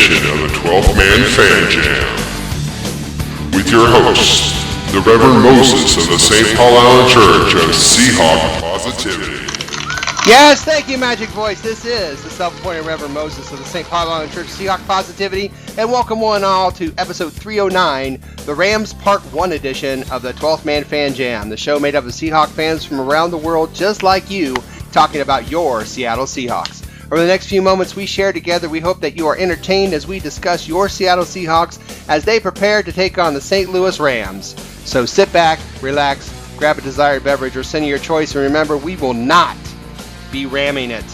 edition of the 12th Man Fan Jam. With your host, the Reverend Moses of the St. Paul Island Church of Seahawk Positivity. Yes, thank you, Magic Voice. This is the self-appointed Reverend Moses of the St. Paul Island Church Seahawk Positivity, and welcome one and all to episode 309, the Rams Part 1 edition of the 12th Man Fan Jam, the show made up of Seahawk fans from around the world just like you, talking about your Seattle Seahawks. Over the next few moments we share together, we hope that you are entertained as we discuss your Seattle Seahawks as they prepare to take on the St. Louis Rams. So sit back, relax, grab a desired beverage or send your choice, and remember, we will not be ramming it.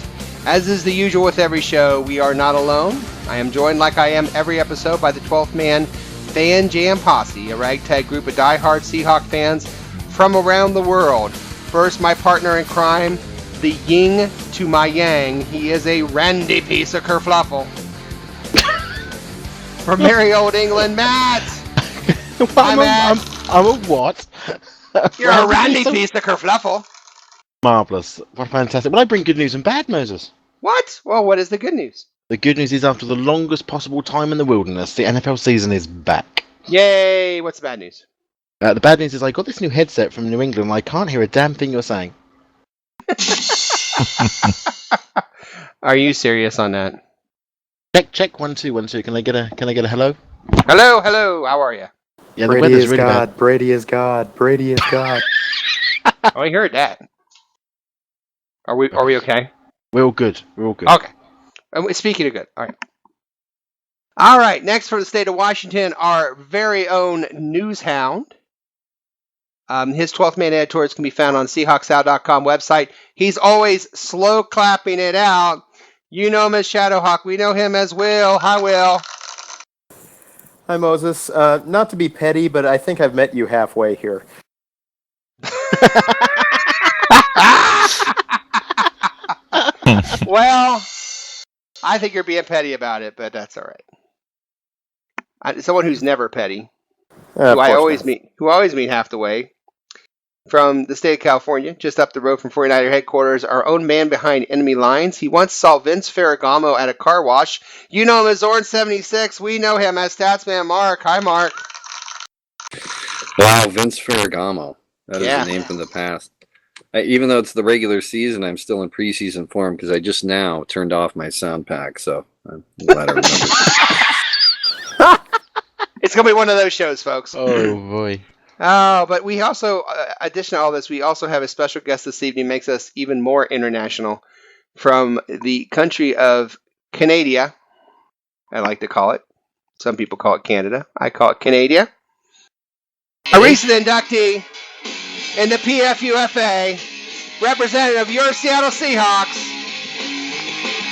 As is the usual with every show, we are not alone. I am joined, like I am every episode, by the 12th Man Fan Jam Posse, a ragtag group of diehard Seahawk fans from around the world. First, my partner in crime, the yin to my yang. He is a randy piece of kerfluffle. From merry old England, Matt. Hi, Matt. I'm a what? You're a randy piece of kerfluffle. Marvellous. What fantastic. Well, I bring good news and bad, Moses. What? Well, what is the good news? The good news is after the longest possible time in the wilderness, the NFL season is back. Yay! What's the bad news? The bad news is I got this new headset from New England and I can't hear a damn thing you're saying. Are you serious on that? Check 1 2 1 2. Can I get a hello? Hello. How are you? Yeah, Brady the weather's is really God. bad. Brady is God. Brady is God. Oh, I heard that. Are we okay? We're all good. Okay. Speaking of good, all right. Next, from the state of Washington, our very own news hound. His 12th man editorials can be found on SeahawksOut.com website. He's always slow clapping it out. You know him as Shadowhawk. We know him as Will. Hi, Will. Hi, Moses. Not to be petty, but I think I've met you halfway here. Well, I think you're being petty about it, but that's all right. Someone who's never petty, who I always meet half the way, from the state of California, just up the road from 49er headquarters, our own man behind enemy lines. He once saw Vince Ferragamo at a car wash. You know him as Zorn76. We know him as Statsman Mark. Hi, Mark. Wow, Vince Ferragamo. That is a name from the past. Even though it's the regular season, I'm still in preseason form because I just now turned off my sound pack, so I'm glad I remembered. It's going to be one of those shows, folks. Oh, boy. Oh, but we also, addition to all this, we also have a special guest this evening, makes us even more international, from the country of Canada, I like to call it. Some people call it Canada. I call it Canada. A recent inductee in the PFUFA, representative of your Seattle Seahawks,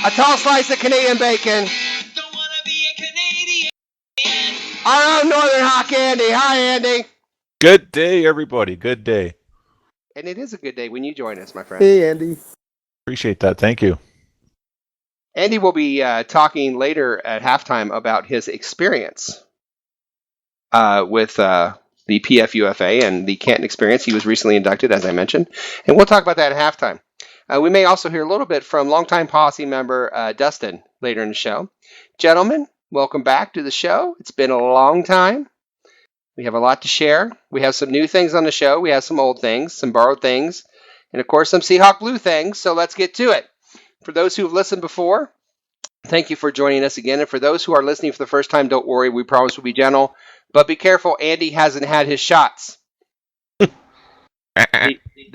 a tall slice of Canadian bacon, don't wanna be a Canadian. Our own Northernhawk, Andy. Hi, Andy. Good day, everybody. Good day. And it is a good day when you join us, my friend. Hey, Andy. Appreciate that. Thank you. Andy will be talking later at halftime about his experience with the PFUFA and the Canton experience. He was recently inducted, as I mentioned, and we'll talk about that at halftime. We may also hear a little bit from longtime posse member Dustin later in the show. Gentlemen, welcome back to the show. It's been a long time. We have a lot to share. We have some new things on the show. We have some old things, some borrowed things, and of course some Seahawk Blue things. So let's get to it. For those who've listened before, thank you for joining us again. And for those who are listening for the first time, don't worry. We promise we'll be gentle. But be careful, Andy hasn't had his shots. The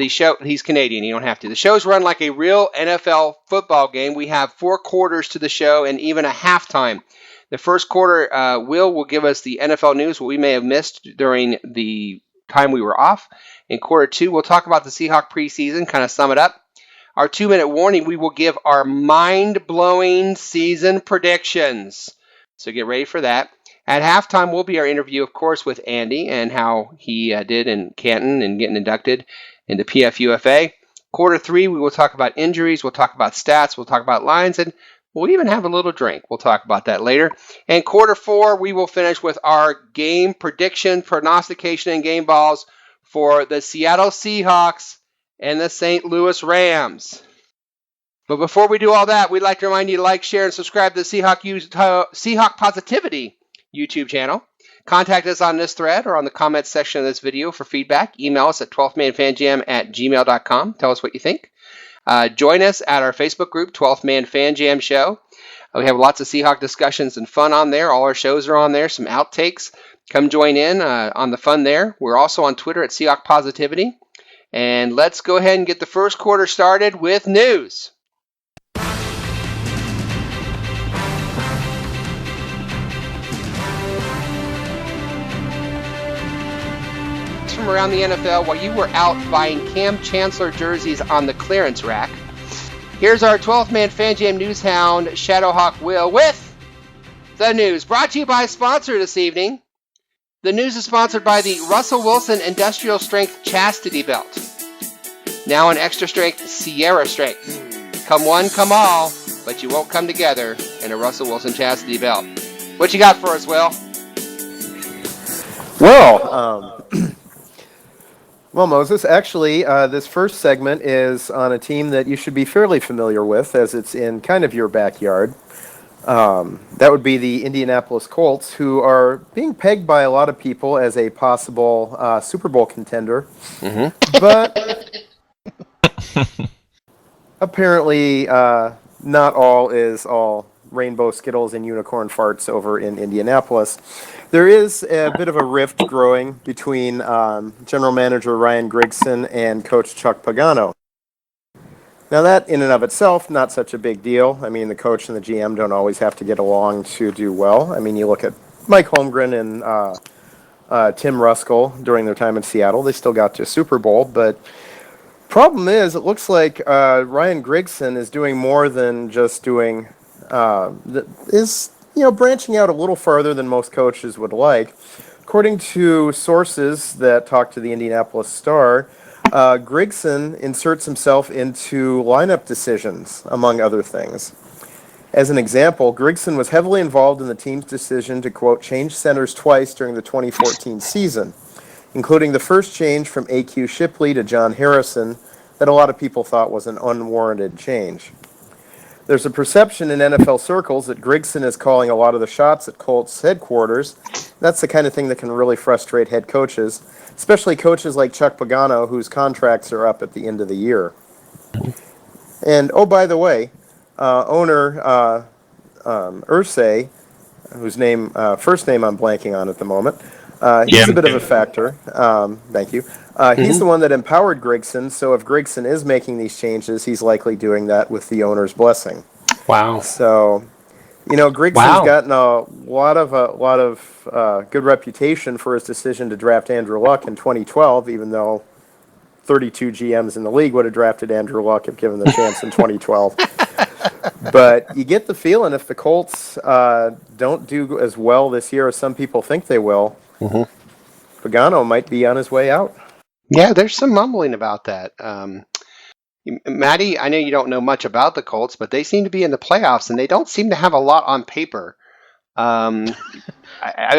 show, he's Canadian, you don't have to. The show's run like a real NFL football game. We have 4 quarters to the show and even a halftime. The first quarter, will give us the NFL news, what we may have missed during the time we were off. In quarter 2, we'll talk about the Seahawk preseason, kind of sum it up. Our 2-minute warning, we will give our mind-blowing season predictions. So get ready for that. At halftime will be our interview, of course, with Andy and how he did in Canton and getting inducted into PFUFA. Quarter 3, we will talk about injuries. We'll talk about stats. We'll talk about lines. And we'll even have a little drink. We'll talk about that later. And quarter 4, we will finish with our game prediction, prognostication, and game balls for the Seattle Seahawks and the St. Louis Rams. But before we do all that, we'd like to remind you to like, share, and subscribe to the Seahawk Positivity YouTube channel. Contact us on this thread or on the comments section of this video for feedback. Email us at 12thmanfanjam@gmail.com. Tell us what you think. Join us at our Facebook group, 12th Man Fan Jam Show. We have lots of Seahawk discussions and fun on there. All our shows are on there, some outtakes. Come join in on the fun there. We're also on Twitter at Seahawk Positivity. And let's go ahead and get the first quarter started with news. From around the NFL while you were out buying Cam Chancellor jerseys on the clearance rack. Here's our 12th Man Fan Jam news hound, Shadowhawk Will, with the news. Brought to you by a sponsor this evening. The news is sponsored by the Russell Wilson Industrial Strength Chastity Belt. Now an extra strength Sierra Strength. Come one, come all, but you won't come together in a Russell Wilson Chastity Belt. What you got for us, Will? Well, Moses, actually, this first segment is on a team that you should be fairly familiar with, as it's in kind of your backyard. That would be the Indianapolis Colts, who are being pegged by a lot of people as a possible Super Bowl contender. But apparently not all is all rainbow Skittles and unicorn farts over in Indianapolis. There is a bit of a rift growing between General Manager Ryan Grigson and Coach Chuck Pagano. Now that in and of itself, not such a big deal. I mean, the coach and the GM don't always have to get along to do well. I mean, you look at Mike Holmgren and Tim Ruskell during their time in Seattle. They still got to a Super Bowl, but problem is, it looks like Ryan Grigson is doing more than just doing branching out a little farther than most coaches would like. According to sources that talk to the Indianapolis Star, Grigson inserts himself into lineup decisions, among other things. As an example, Grigson was heavily involved in the team's decision to, quote, change centers twice during the 2014 season, including the first change from A.Q. Shipley to John Harrison that a lot of people thought was an unwarranted change. There's a perception in NFL circles that Grigson is calling a lot of the shots at Colts headquarters. That's the kind of thing that can really frustrate head coaches, especially coaches like Chuck Pagano, whose contracts are up at the end of the year. And, oh, by the way, owner Irsay, whose first name I'm blanking on at the moment, he's a bit of a factor. Thank you. He's the one that empowered Grigson, so if Grigson is making these changes, he's likely doing that with the owner's blessing. Wow. So, Grigson's gotten a lot of good reputation for his decision to draft Andrew Luck in 2012, even though 32 GMs in the league would have drafted Andrew Luck if given the chance in 2012. But you get the feeling if the Colts don't do as well this year as some people think they will, Pagano might be on his way out. Yeah, there's some mumbling about that. Maddie, I know you don't know much about the Colts, but they seem to be in the playoffs, and they don't seem to have a lot on paper. I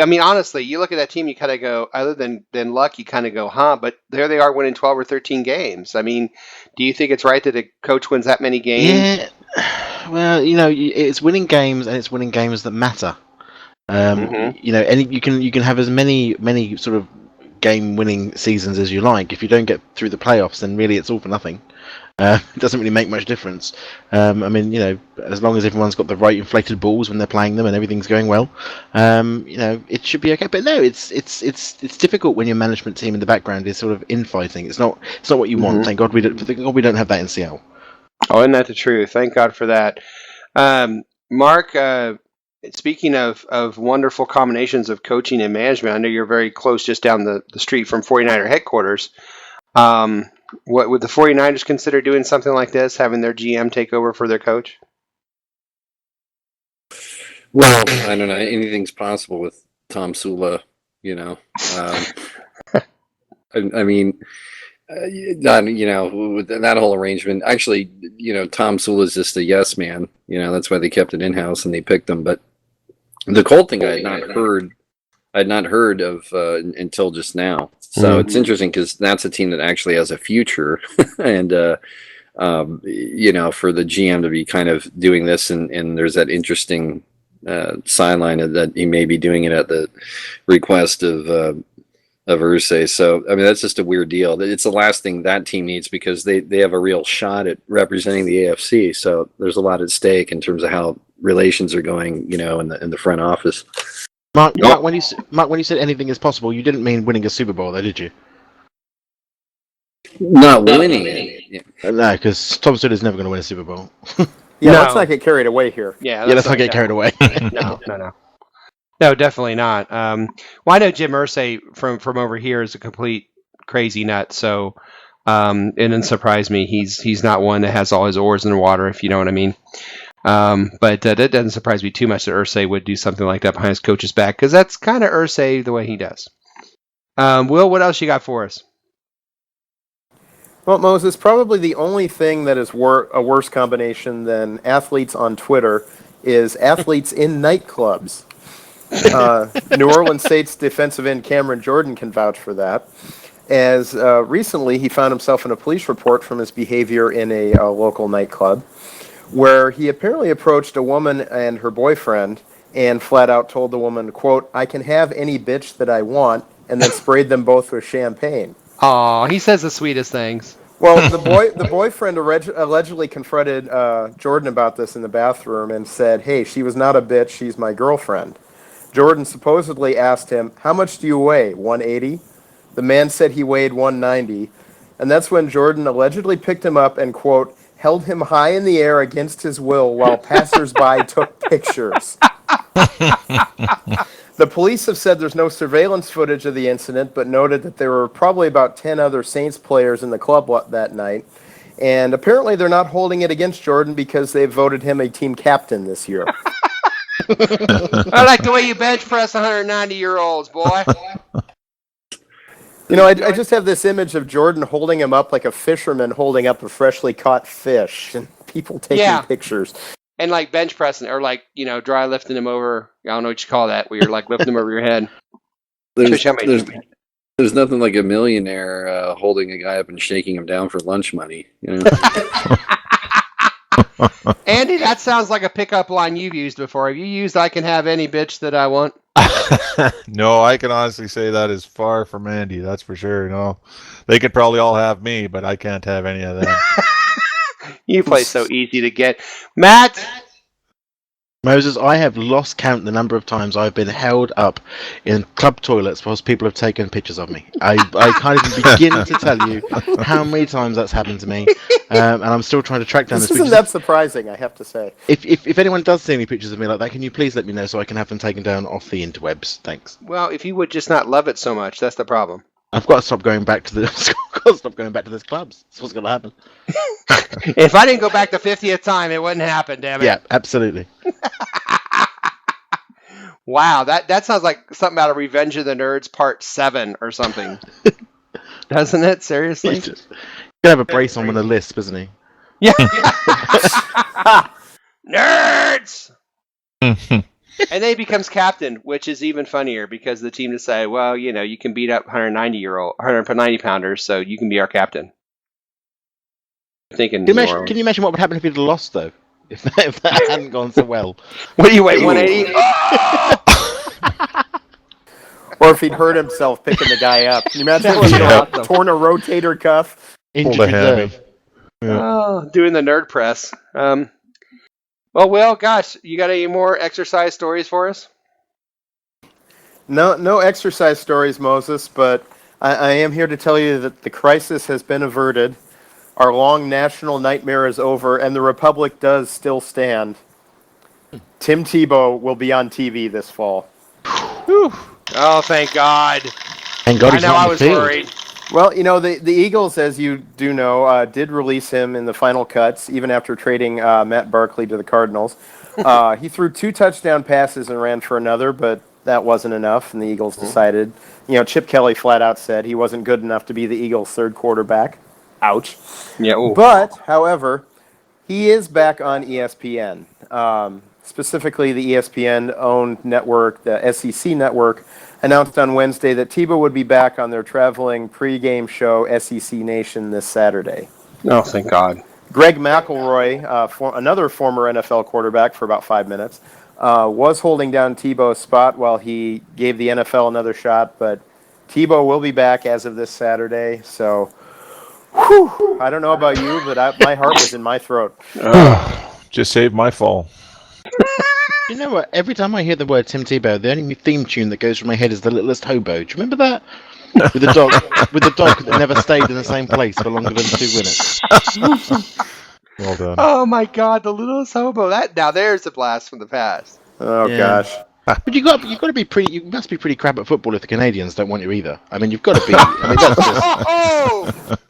mean, honestly, you look at that team, you kind of go, other than Luck, you kind of go, huh? But there they are winning 12 or 13 games. I mean, do you think it's right that a coach wins that many games? Yeah, well, it's winning games, and it's winning games that matter. And you can have as many sort of game-winning seasons as you like. If you don't get through the playoffs, then really it's all for nothing. It doesn't really make much difference. I mean, as long as everyone's got the right inflated balls when they're playing them and everything's going well, it should be okay. But no, it's difficult when your management team in the background is sort of infighting. It's not what you want. Thank God we don't have that in Seattle. Oh, isn't that the truth? Thank God for that. Mark, speaking of wonderful combinations of coaching and management, I know you're very close just down the street from 49er headquarters. What would the 49ers consider doing something like this, having their GM take over for their coach? Well, I don't know. Anything's possible with Tom Sula, I mean, with that whole arrangement, actually, Tom Sula's just a yes man. That's why they kept it in-house and they picked him. But the Colt thing I had not heard of until just now. So it's interesting because that's a team that actually has a future. And for the GM to be kind of doing this, and there's that interesting sideline that he may be doing it at the request of Irsay. So, I mean, that's just a weird deal. It's the last thing that team needs because they have a real shot at representing the AFC. So there's a lot at stake in terms of how relations are going, in the front office. Mark, when you said anything is possible, you didn't mean winning a Super Bowl, though, did you? Not winning it. Yeah. No, because Tom Sutter's never going to win a Super Bowl. Yeah, No. let's not get carried away here. Yeah, Let's not get carried away. No, definitely not. Well, I know Jim Irsay from over here is a complete crazy nut. So, it didn't surprise me. He's not one that has all his oars in the water, if you know what I mean. But that doesn't surprise me too much that Irsay would do something like that behind his coach's back, because that's kind of Irsay the way he does. Will, what else you got for us? Well, Moses, probably the only thing that is a worse combination than athletes on Twitter is athletes in nightclubs. New Orleans Saints defensive end Cameron Jordan can vouch for that, as recently he found himself in a police report from his behavior in a local nightclub, where he apparently approached a woman and her boyfriend and flat out told the woman, quote, "I can have any bitch that I want," and then sprayed them both with champagne. Oh, he says the sweetest things. Well, the boyfriend allegedly confronted Jordan about this in the bathroom and said, "Hey, she was not a bitch, she's my girlfriend." Jordan supposedly asked him, "How much do you weigh, 180? The man said he weighed 190, and that's when Jordan allegedly picked him up and, quote, held him high in the air against his will while passersby took pictures. The police have said there's no surveillance footage of the incident, but noted that there were probably about 10 other Saints players in the club that night. And apparently they're not holding it against Jordan because they've voted him a team captain this year. I like the way you bench press 190-year-olds, boy. I just have this image of Jordan holding him up like a fisherman holding up a freshly caught fish, and people taking pictures. And like bench pressing, or like, dry lifting him over. I don't know what you call that, where you're like lifting him over your head. There's nothing like a millionaire holding a guy up and shaking him down for lunch money. Andy, that sounds like a pickup line you've used before. Have you used "I can have any bitch that I want"? No, I can honestly say that is far from Andy. That's for sure. No, they could probably all have me, but I can't have any of them. You play so easy to get. Matt? Moses, I have lost count the number of times I've been held up in club toilets because people have taken pictures of me. I can't even begin to tell you how many times that's happened to me, and I'm still trying to track down this those pictures. Isn't that surprising, I have to say. If anyone does see any pictures of me like that, can you please let me know so I can have them taken down off the interwebs? Thanks. Well, if you would just not love it so much, that's the problem. I've got to stop going back to those clubs. That's what's going to happen. If I didn't go back the 50th time, it wouldn't happen, damn it. Yeah, absolutely. Wow, that sounds like something out of Revenge of the Nerds Part 7 or something. Doesn't it? Seriously? He's going to have a brace on with a lisp, isn't he? Yeah. Nerds! And then he becomes captain, which is even funnier because the team decided, well, you can beat up 190 pounders, so you can be our captain. Can you imagine what would happen if he'd lost, though? If that hadn't gone so well. What do you weigh, 180? Or if he'd hurt himself picking the guy up. Can you imagine if he'd torn a rotator cuff? Injured reserve. Oh, doing the nerd press. Well, gosh, you got any more exercise stories for us? No exercise stories, Moses, but I am here to tell you that the crisis has been averted. Our long national nightmare is over, and the Republic does still stand. Tim Tebow will be on TV this fall. Whew. Oh, thank God. Thank God he's not I on the was field. worried. Well, the Eagles, as you do know, did release him in the final cuts, even after trading Matt Barkley to the Cardinals. He threw 2 touchdown passes and ran for another, but that wasn't enough, and the Eagles decided. Chip Kelly flat out said he wasn't good enough to be the Eagles' third quarterback. Ouch. Yeah. Ooh. But, however, he is back on ESPN. Specifically, the ESPN-owned network, the SEC network, announced on Wednesday that Tebow would be back on their traveling pregame show, SEC Nation, this Saturday. Oh, thank God. Greg McElroy, another former NFL quarterback for about 5 minutes, was holding down Tebow's spot while he gave the NFL another shot, but Tebow will be back as of this Saturday, so whew, I don't know about you, but my heart was in my throat. Just saved my fall. You know what? Every time I hear the word Tim Tebow, the only theme tune that goes through my head is The Littlest Hobo. Do you remember that? With the dog that never stayed in the same place for longer than 2 minutes. Well done. Oh my God, the littlest hobo. Now there's a blast from the past. Oh, Yeah. gosh. But you've got to be pretty. You must be pretty crap at football if the Canadians don't want you either. I mean, you've got to be. I mean, that's just.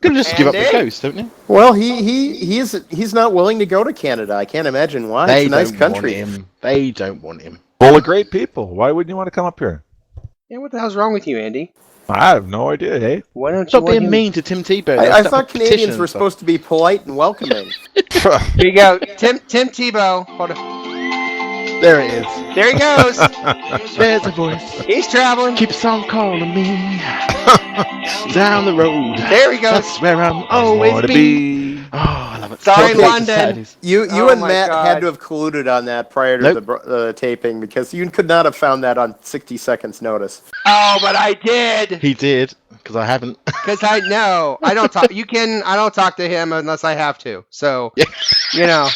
Got to just give up the ghost, don't you? Well, he's not willing to go to Canada. I can't imagine why. They It's a nice don't country. want him. They don't want him. Full of great people. Why wouldn't you want to come up here? Yeah, what the hell's wrong with you, Andy? I have no idea, hey? Why don't you Stop want being him? mean to Tim Tebow. I thought Canadians were supposed to be polite and welcoming. Here you go. Tim Tebow. Hold on. There it is. There he goes. There's a voice. He's traveling. Keeps on calling me down the road. There he goes. That's where I'm always Want to be. be. Oh, I love it. Sorry, Okay, London. Saturdays. You Oh and my Matt God. had to have colluded on that prior to the taping because you could not have found that on 60 seconds notice. Oh, but I did. He did, because I haven't. Because I know. I don't talk. I don't talk to him unless I have to. So, you know.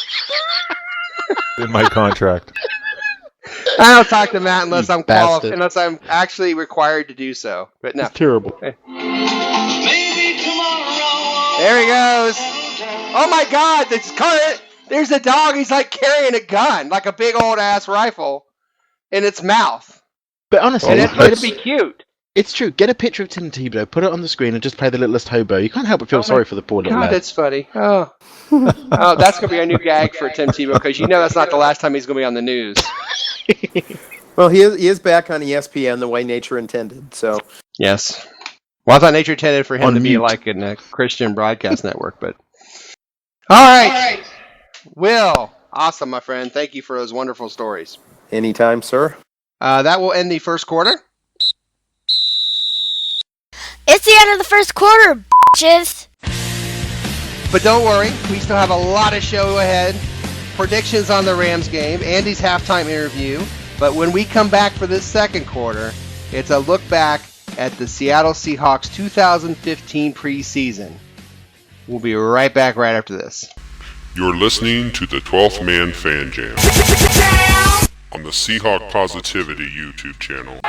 In my contract. I don't talk to Matt unless You I'm qualified, bastard. unless I'm actually required to do so. But no. It's terrible. There he goes. Oh my God! There's a dog. He's like carrying a gun, like a big old ass rifle, in its mouth. But honestly, And Oh, it'd be cute. it's true. Get a picture of Tim Tebow, put it on the screen, and just play The Littlest Hobo. You can't help but feel sorry for the poor little God, lad. that's funny. Oh, that's gonna be our new gag for Tim Tebow because you know that's not the last time he's gonna be on the news. Well, he is back on ESPN the way nature intended. So Yes. Well, I thought nature intended for him On to be mute. like in a Christian broadcast network, but. All right. Will, awesome, my friend. Thank you for those wonderful stories. anytime, sir. That will end the first quarter. It's the end of the first quarter, bitches. But don't worry, we still have a lot of show ahead. Predictions on the Rams game, Andy's halftime interview. But when we come back for this second quarter, it's a look back at the Seattle Seahawks 2015 preseason. We'll be right back right after this. You're listening to the 12th Man Fan Jam on the Seahawk Positivity YouTube channel.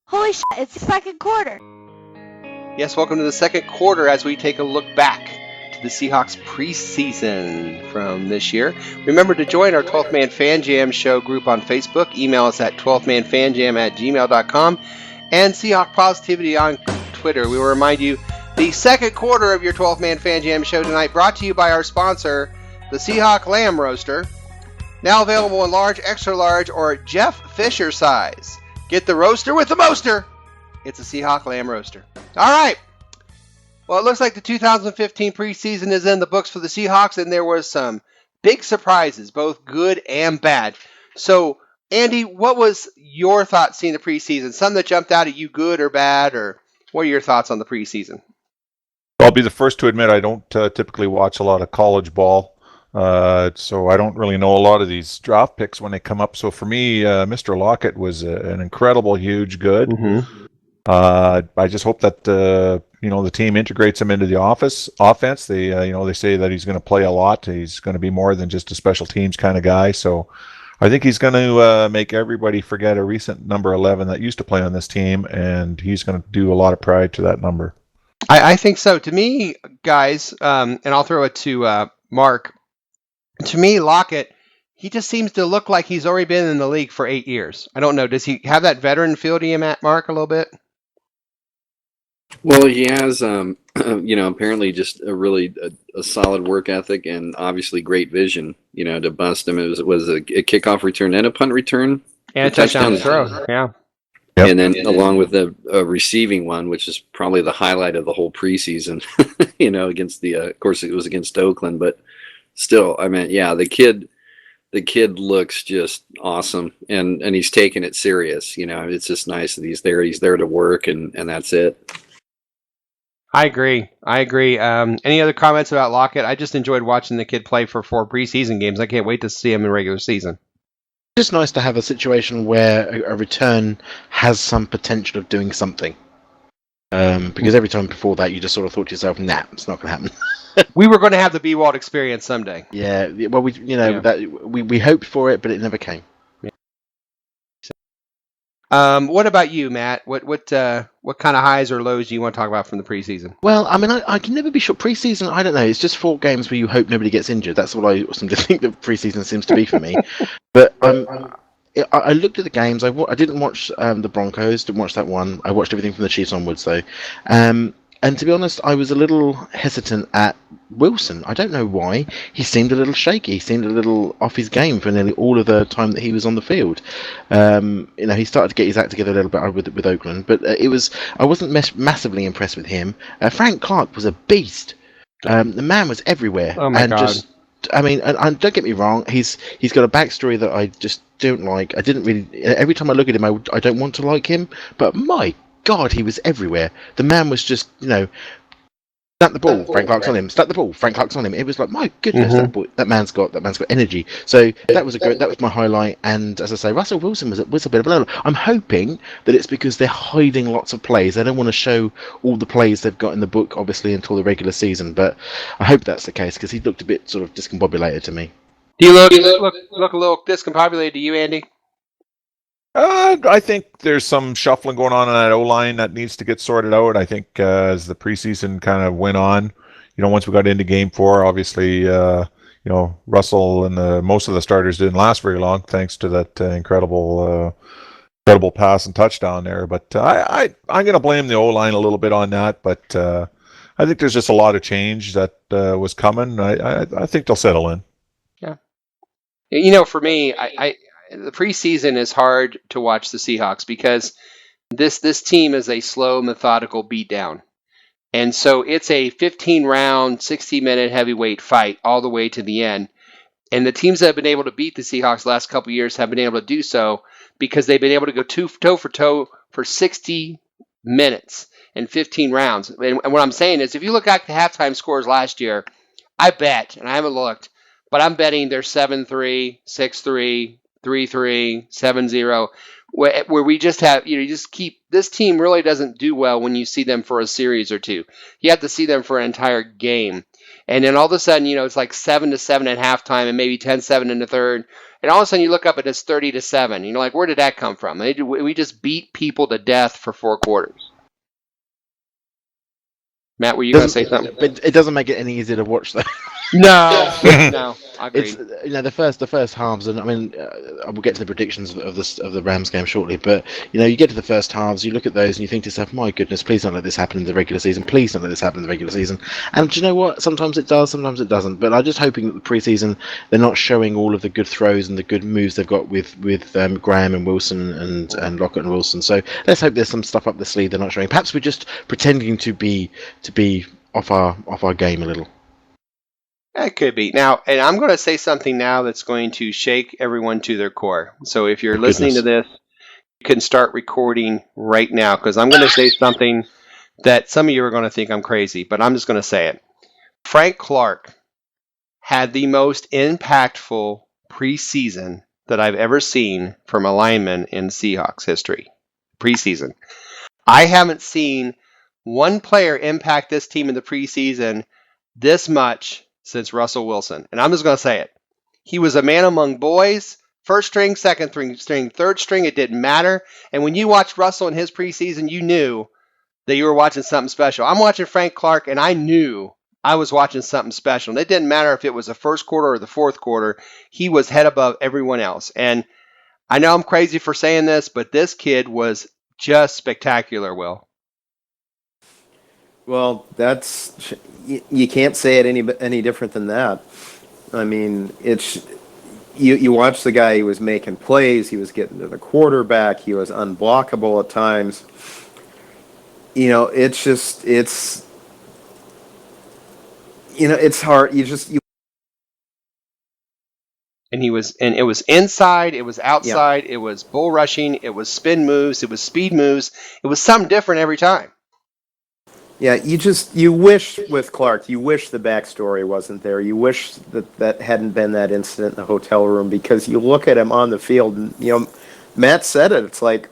Holy shit, it's the second quarter. Yes, welcome to the second quarter as we take a look back to the Seahawks preseason from this year. Remember to join our 12th Man Fan Jam show group on Facebook. Email us at 12thmanfanjam@gmail.com and Seahawk Positivity on Twitter. We will remind you the second quarter of your 12th Man Fan Jam show tonight brought to you by our sponsor, the Seahawk Lamb Roaster. Now available in large, extra large, or Jeff Fisher size. Get the roaster with the moster. It's a Seahawk Lamb Roaster. All right. Well, it looks like the 2015 preseason is in the books for the Seahawks, and there was some big surprises, both good and bad. So, Andy, what was your thoughts seeing the preseason? Something that jumped out at you, good or bad, or what are your thoughts on the preseason? I'll be the first to admit I don't typically watch a lot of college ball. So I don't really know a lot of these draft picks when they come up. So for me, Mr. Lockett was an incredible, huge good. Mm-hmm. I just hope that the team integrates him into the offense. They say that he's going to play a lot. He's going to be more than just a special teams kind of guy. So I think he's going to make everybody forget a recent number 11 that used to play on this team, and he's going to do a lot of pride to that number. I think so. To me, guys, and I'll throw it to Mark. To me, Lockett, he just seems to look like he's already been in the league for 8 years. I don't know. Does he have that veteran feel to him, Mark, a little bit? Well, he has, apparently just a really a solid work ethic and obviously great vision, to bust him. It was a kickoff return and a punt return. And a touchdown throw. Yeah. Yep. And then along with the receiving one, which is probably the highlight of the whole preseason, against of course it was against Oakland, but still, I mean, yeah, the kid looks just awesome, and he's taking it serious. It's just nice that he's there to work, and that's it. I agree. Any other comments about Lockett? I just enjoyed watching the kid play for 4 preseason games. I can't wait to see him in regular season. It's just nice to have a situation where a return has some potential of doing something. Because every time before that, you just sort of thought to yourself, "Nah, it's not going to happen." We were going to have the B-Wald experience someday. Yeah, well, we hoped for it, but it never came. What about you, Matt? What kind of highs or lows do you want to talk about from the preseason? Well, I mean, I can never be sure. Preseason, I don't know. It's just 4 games where you hope nobody gets injured. That's what I seem to think that preseason seems to be for me. But I looked at the games. I didn't watch the Broncos. Didn't watch that one. I watched everything from the Chiefs onwards, though. And to be honest, I was a little hesitant at Wilson. I don't know why. He seemed a little shaky. He seemed a little off his game for nearly all of the time that he was on the field. He started to get his act together a little bit with Oakland, but I wasn't massively impressed with him. Frank Clark was a beast. The man was everywhere. Oh my God. And don't get me wrong, he's got a backstory that I just don't like. I didn't really. Every time I look at him, I don't want to like him. But my God, he was everywhere. The man was just, snap the ball, Frank Clark's on him. Snap the ball, Frank Clark's on him. It was like, my goodness, that man's got energy. So that was my highlight. And as I say, Russell Wilson was a bit of a low. I'm hoping that it's because they're hiding lots of plays. They don't want to show all the plays they've got in the book, obviously, until the regular season. But I hope that's the case because he looked a bit sort of discombobulated to me. Do you look a little discombobulated to you, Andy? I think there's some shuffling going on that O-line that needs to get sorted out. I think as the preseason kind of went on, once we got into Game 4, obviously, Russell and most of the starters didn't last very long, thanks to that incredible pass and touchdown there. But I'm going to blame the O-line a little bit on that. But I think there's just a lot of change that was coming. I think they'll settle in. Yeah. For me, the preseason is hard to watch the Seahawks because this team is a slow, methodical beatdown. And so it's a 15-round, 60-minute heavyweight fight all the way to the end. And the teams that have been able to beat the Seahawks the last couple of years have been able to do so because they've been able to go toe for toe for 60 minutes and 15 rounds. And what I'm saying is if you look at the halftime scores last year, I bet, and I haven't looked, but I'm betting they're 7-3, 6-3, 3-3, 7-0, where we just have, you just keep, this team really doesn't do well when you see them for a series or two. You have to see them for an entire game. And then all of a sudden, it's like 7-7 at halftime and maybe 10-7 in the third. And all of a sudden you look up and it's 30-7. Like, where did that come from? We just beat people to death for 4 quarters. We're you going to say something? But it doesn't make it any easier to watch, though. No, I agree. It's the first halves, and I mean, we'll get to the predictions of the Rams game shortly. But you get to the first halves, you look at those, and you think to yourself, "My goodness, please don't let this happen in the regular season. Please don't let this happen in the regular season." And do you know what? Sometimes it does, sometimes it doesn't. But I'm just hoping that the preseason they're not showing all of the good throws and the good moves they've got with Graham and Wilson and Lockett and Wilson. So let's hope there's some stuff up the sleeve they're not showing. Perhaps we're just pretending to be off our game a little. That could be. Now, and I'm going to say something now that's going to shake everyone to their core. So if you're listening to this, you can start recording right now because I'm going to say something that some of you are going to think I'm crazy, but I'm just going to say it. Frank Clark had the most impactful preseason that I've ever seen from a lineman in Seahawks history. Preseason. I haven't seen one player impact this team in the preseason this much since Russell Wilson. And I'm just going to say it. He was a man among boys, first string, second string, third string. It didn't matter. And when you watched Russell in his preseason, you knew that you were watching something special. I'm watching Frank Clark, and I knew I was watching something special. And it didn't matter if it was the first quarter or the fourth quarter. He was head above everyone else. And I know I'm crazy for saying this, but this kid was just spectacular, Will. Well, you can't say it any different than that. I mean, you watch the guy, he was making plays, he was getting to the quarterback, he was unblockable at times. It's hard. And it was inside, it was outside, it was bull rushing, it was spin moves, it was speed moves. It was something different every time. Yeah, you wish with Clark, you wish the backstory wasn't there. You wish that hadn't been that incident in the hotel room, because you look at him on the field and, Matt said it. It's like,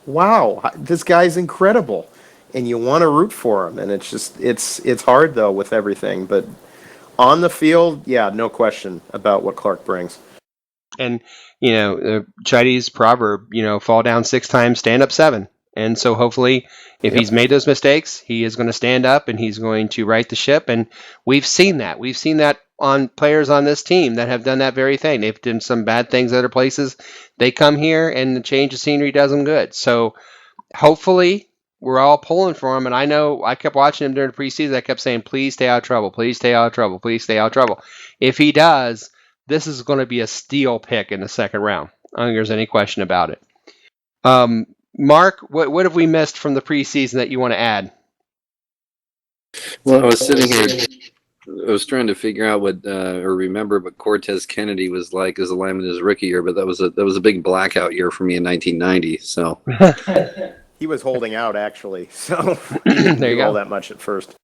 wow, this guy's incredible. And you want to root for him. And it's hard, though, with everything. But on the field, yeah, no question about what Clark brings. And, the Chinese proverb, fall down 6 times, stand up 7. And so hopefully, if he's made those mistakes, he is going to stand up and he's going to right the ship. And we've seen that. We've seen that on players on this team that have done that very thing. They've done some bad things other places. They come here and the change of scenery does them good. So hopefully we're all pulling for him. And I know I kept watching him during the preseason. I kept saying, please stay out of trouble. Please stay out of trouble. Please stay out of trouble. If he does, this is going to be a steal pick in the second round. I don't think there's any question about it. Mark, what have we missed from the preseason that you want to add? Well, I was sitting here, I was trying to figure out or remember what Cortez Kennedy was like as a lineman his rookie year, but that was a big blackout year for me in 1990. So he was holding out, actually, so he didn't do all that much at first.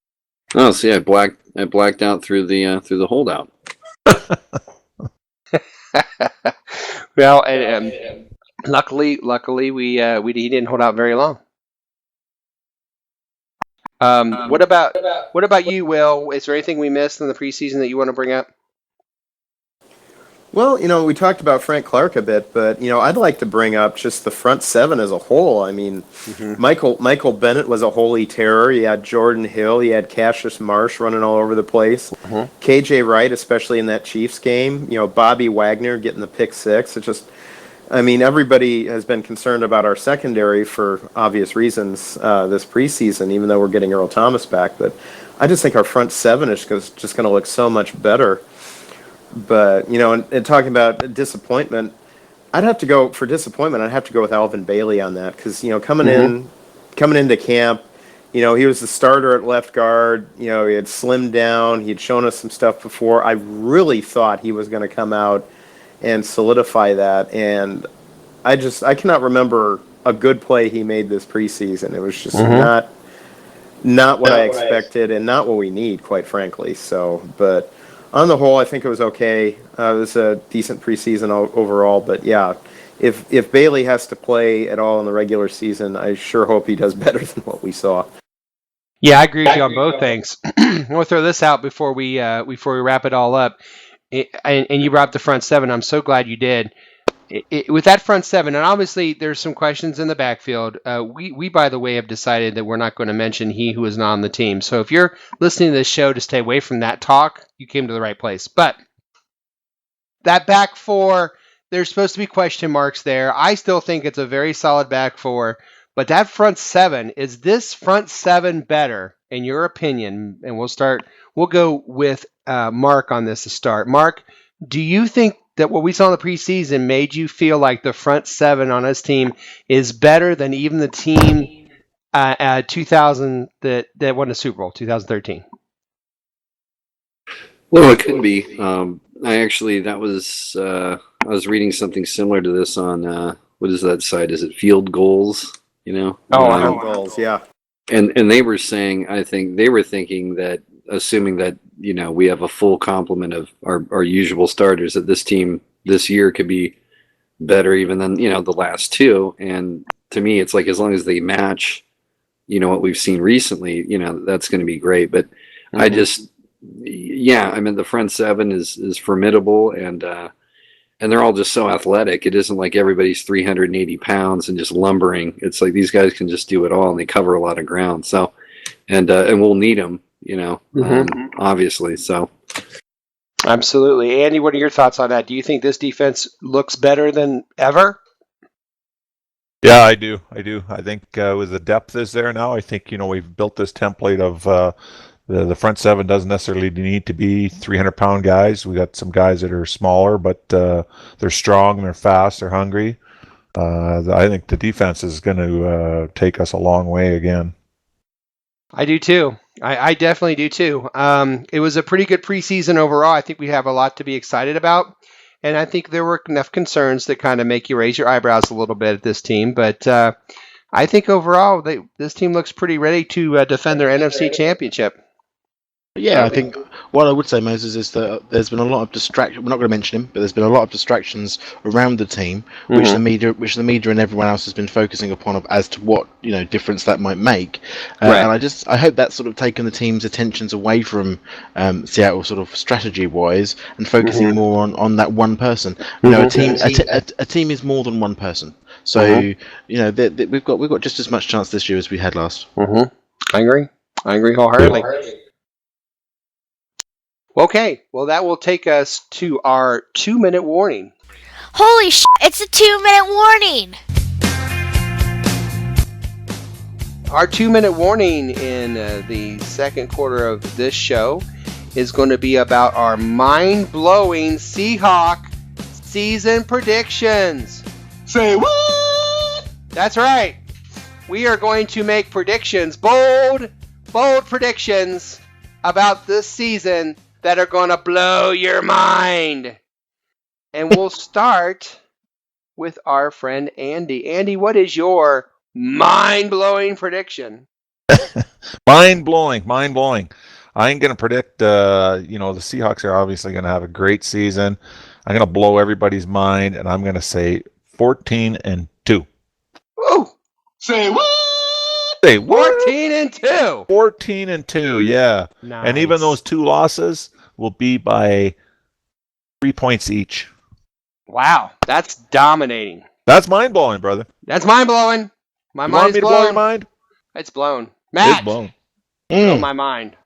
Oh, see, I blacked out through the holdout. Well, and luckily, he didn't hold out very long. What about you, Will? Is there anything we missed in the preseason that you want to bring up? Well, we talked about Frank Clark a bit, but I'd like to bring up just the front 7 as a whole. I mean, Michael Bennett was a holy terror. You had Jordan Hill, you had Cassius Marsh running all over the place. KJ Wright, especially in that Chiefs game. Bobby Wagner getting the pick 6. It just, everybody has been concerned about our secondary for obvious reasons this preseason, even though we're getting Earl Thomas back. But I just think our front 7 is just going to look so much better. But, and talking about disappointment, I'd have to go with Alvin Bailey on that, because, coming into camp, he was the starter at left guard. He had slimmed down. He'd shown us some stuff before. I really thought he was going to come out and solidify that. And I cannot remember a good play he made this preseason. It was just not what I expected and not what we need, quite frankly. So, but on the whole, I think it was okay. It was a decent preseason overall. But yeah, if Bailey has to play at all in the regular season, I sure hope he does better than what we saw. Yeah, I agree with you on both things. We'll throw this out before we wrap it all up. And you brought up the front 7. I'm so glad you did. With that front 7, and obviously there's some questions in the backfield. We by the way have decided that we're not going to mention he who is not on the team. So if you're listening to this show to stay away from that talk, you came to the right place. But that back 4, there's supposed to be question marks there. I still think it's a very solid back 4. But that front 7, is this front 7 better in your opinion? And we'll go with Mark on this to start. Mark, do you think that what we saw in the preseason made you feel like the front 7 on this team is better than even the team 2000 that won the Super Bowl, 2013? Well, it could be. I was reading something similar to this on what is that site? Is it Field Goals? Field Goals, yeah. And they were saying, I think they were thinking that, assuming that we have a full complement of our usual starters, that this team this year could be better even than the last 2. And to me, it's like, as long as they match what we've seen recently, that's going to be great. But I just, the front 7 is formidable, and they're all just so athletic. It isn't like everybody's 380 pounds and just lumbering. It's like these guys can just do it all, and they cover a lot of ground. So, and we'll need them, obviously. So, absolutely. Andy, what are your thoughts on that? Do you think this defense looks better than ever? Yeah, I do. I think with the depth is there now, I think we've built this template of The front seven doesn't necessarily need to be 300-pound guys. We got some guys that are smaller, but they're strong, they're fast, they're hungry. I think the defense is going to take us a long way again. I do too. I definitely do too. It was a pretty good preseason overall. I think we have a lot to be excited about. And I think there were enough concerns that kind of make you raise your eyebrows a little bit at this team. But I think overall, this team looks pretty ready to defend their NFC championship. Yeah, I think what I would say, Moses, is that there's been a lot of distraction. We're not going to mention him, but there's been a lot of distractions around the team, which the media and everyone else has been focusing upon as to what difference that might make. Right. And I hope that's sort of taken the team's attentions away from Seattle, sort of strategy-wise, and focusing more on that one person. A team is more than one person. So we've got just as much chance this year as we had last. I agree wholeheartedly. Okay, well, that will take us to our 2-minute warning. Holy shit, it's a 2-minute warning! Our 2-minute warning in the second quarter of this show is going to be about our mind-blowing Seahawk season predictions. Say what? That's right. We are going to make predictions, bold predictions about this season that are going to blow your mind. And we'll start with our friend Andy. Andy, what is your mind-blowing prediction? Mind-blowing. I'm going to predict, the Seahawks are obviously going to have a great season. I'm going to blow everybody's mind, and I'm going to say 14-2. Ooh! Say what? Say what? 14-2. 14-2, yeah. Nice. And even those 2 losses will be by 3 points each. Wow, that's dominating. That's mind-blowing, brother. That's mind-blowing. My You mind want is me to blown. blow your mind? It's blown. Matt, It's blown. blow my mind.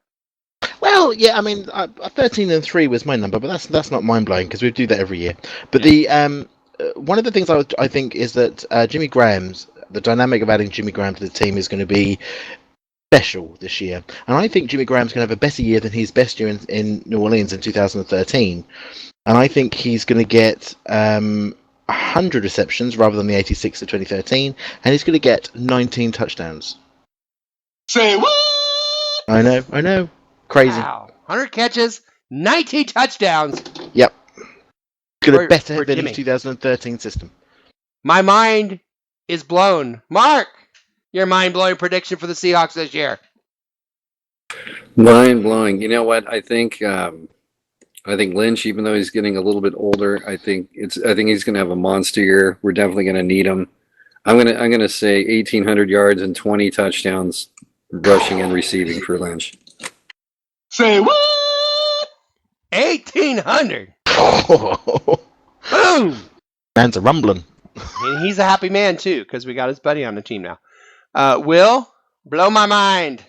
Well, yeah, I mean, 13-3 was my number, but that's not mind-blowing because we do that every year. But the one of the things I think is that the dynamic of adding Jimmy Graham to the team is going to be special this year. And I think Jimmy Graham's going to have a better year than his best year in New Orleans in 2013. And I think he's going to get 100 receptions rather than the 86 of 2013. And he's going to get 19 touchdowns. Say what? I know. Crazy. Wow. 100 catches, 19 touchdowns. Yep. It's going to be better for than Jimmy. his 2013 system. My mind is blown. Mark, your mind-blowing prediction for the Seahawks this year. Mind-blowing. You know what? I think Lynch, even though he's getting a little bit older, I think he's going to have a monster year. We're definitely going to need him. I'm going to say 1,800 yards and 20 touchdowns rushing and receiving for Lynch. Say what? 1,800. Boom. Man's a rumbling. And he's a happy man, too, because we got his buddy on the team now. Will, blow my mind.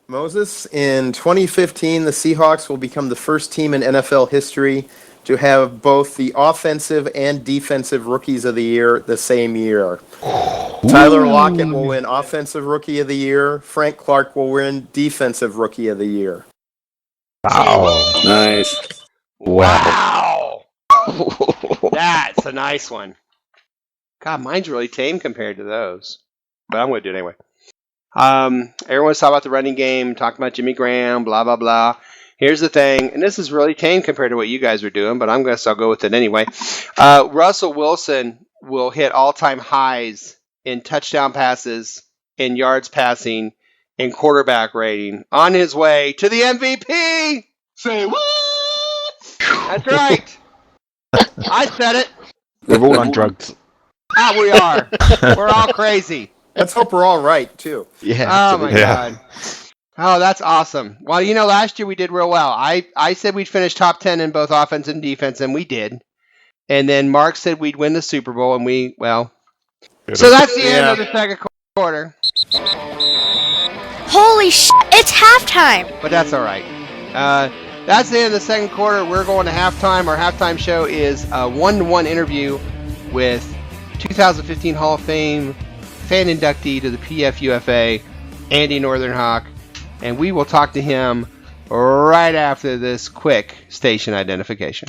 Moses, in 2015, the Seahawks will become the first team in NFL history to have both the offensive and defensive rookies of the year the same year. Tyler Lockett will win Offensive Rookie of the Year. Frank Clark will win Defensive Rookie of the Year. Wow. Nice. Wow. That's a nice one. God, mine's really tame compared to those. But I'm going to do it anyway. Everyone's talking about the running game, talking about Jimmy Graham, blah, blah, blah. Here's the thing, and this is really tame compared to what you guys are doing, but I'll go with it anyway. Russell Wilson will hit all-time highs in touchdown passes, in yards passing, in quarterback rating, on his way to the MVP. Say what? That's right. I said it. We're all on drugs. Ah, we are. We're all crazy. Let's hope we're all right, too. Yeah. Oh, my absolutely. God. Oh, that's awesome. Well, last year we did real well. I said we'd finish top 10 in both offense and defense, and we did. And then Mark said we'd win the Super Bowl, and So that's the end of the second quarter. Holy shit, it's halftime! But that's all right. That's the end of the second quarter. We're going to halftime. Our halftime show is a 1-to-1 interview with 2015 Hall of Fame fan inductee to the PFUFA, Andy Northernhawk. and we will talk to him right after this quick station identification.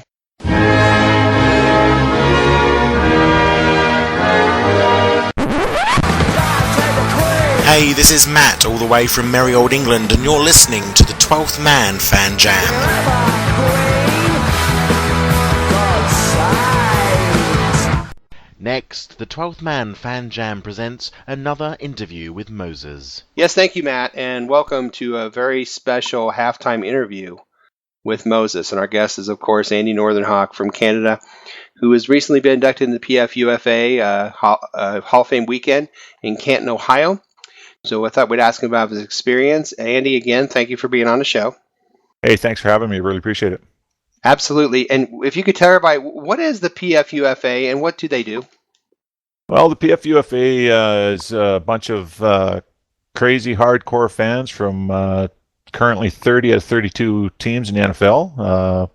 Hey, this is Matt, all the way from merry old England, and you're listening to the 12th Man Fan Jam. Next, the 12th Man Fan Jam presents another interview with Moses. Yes, thank you, Matt, and welcome to a very special halftime interview with Moses. And our guest is, of course, Andy Northernhawk from Canada, who has recently been inducted in the PFUFA Hall of Fame weekend in Canton, Ohio. So I thought we'd ask him about his experience. Andy, again, thank you for being on the show. Hey, thanks for having me. Really appreciate it. Absolutely. And if you could tell everybody, what is the PFUFA and what do they do? Well, the PFUFA is a bunch of crazy hardcore fans from currently 30 out of 32 teams in the NFL.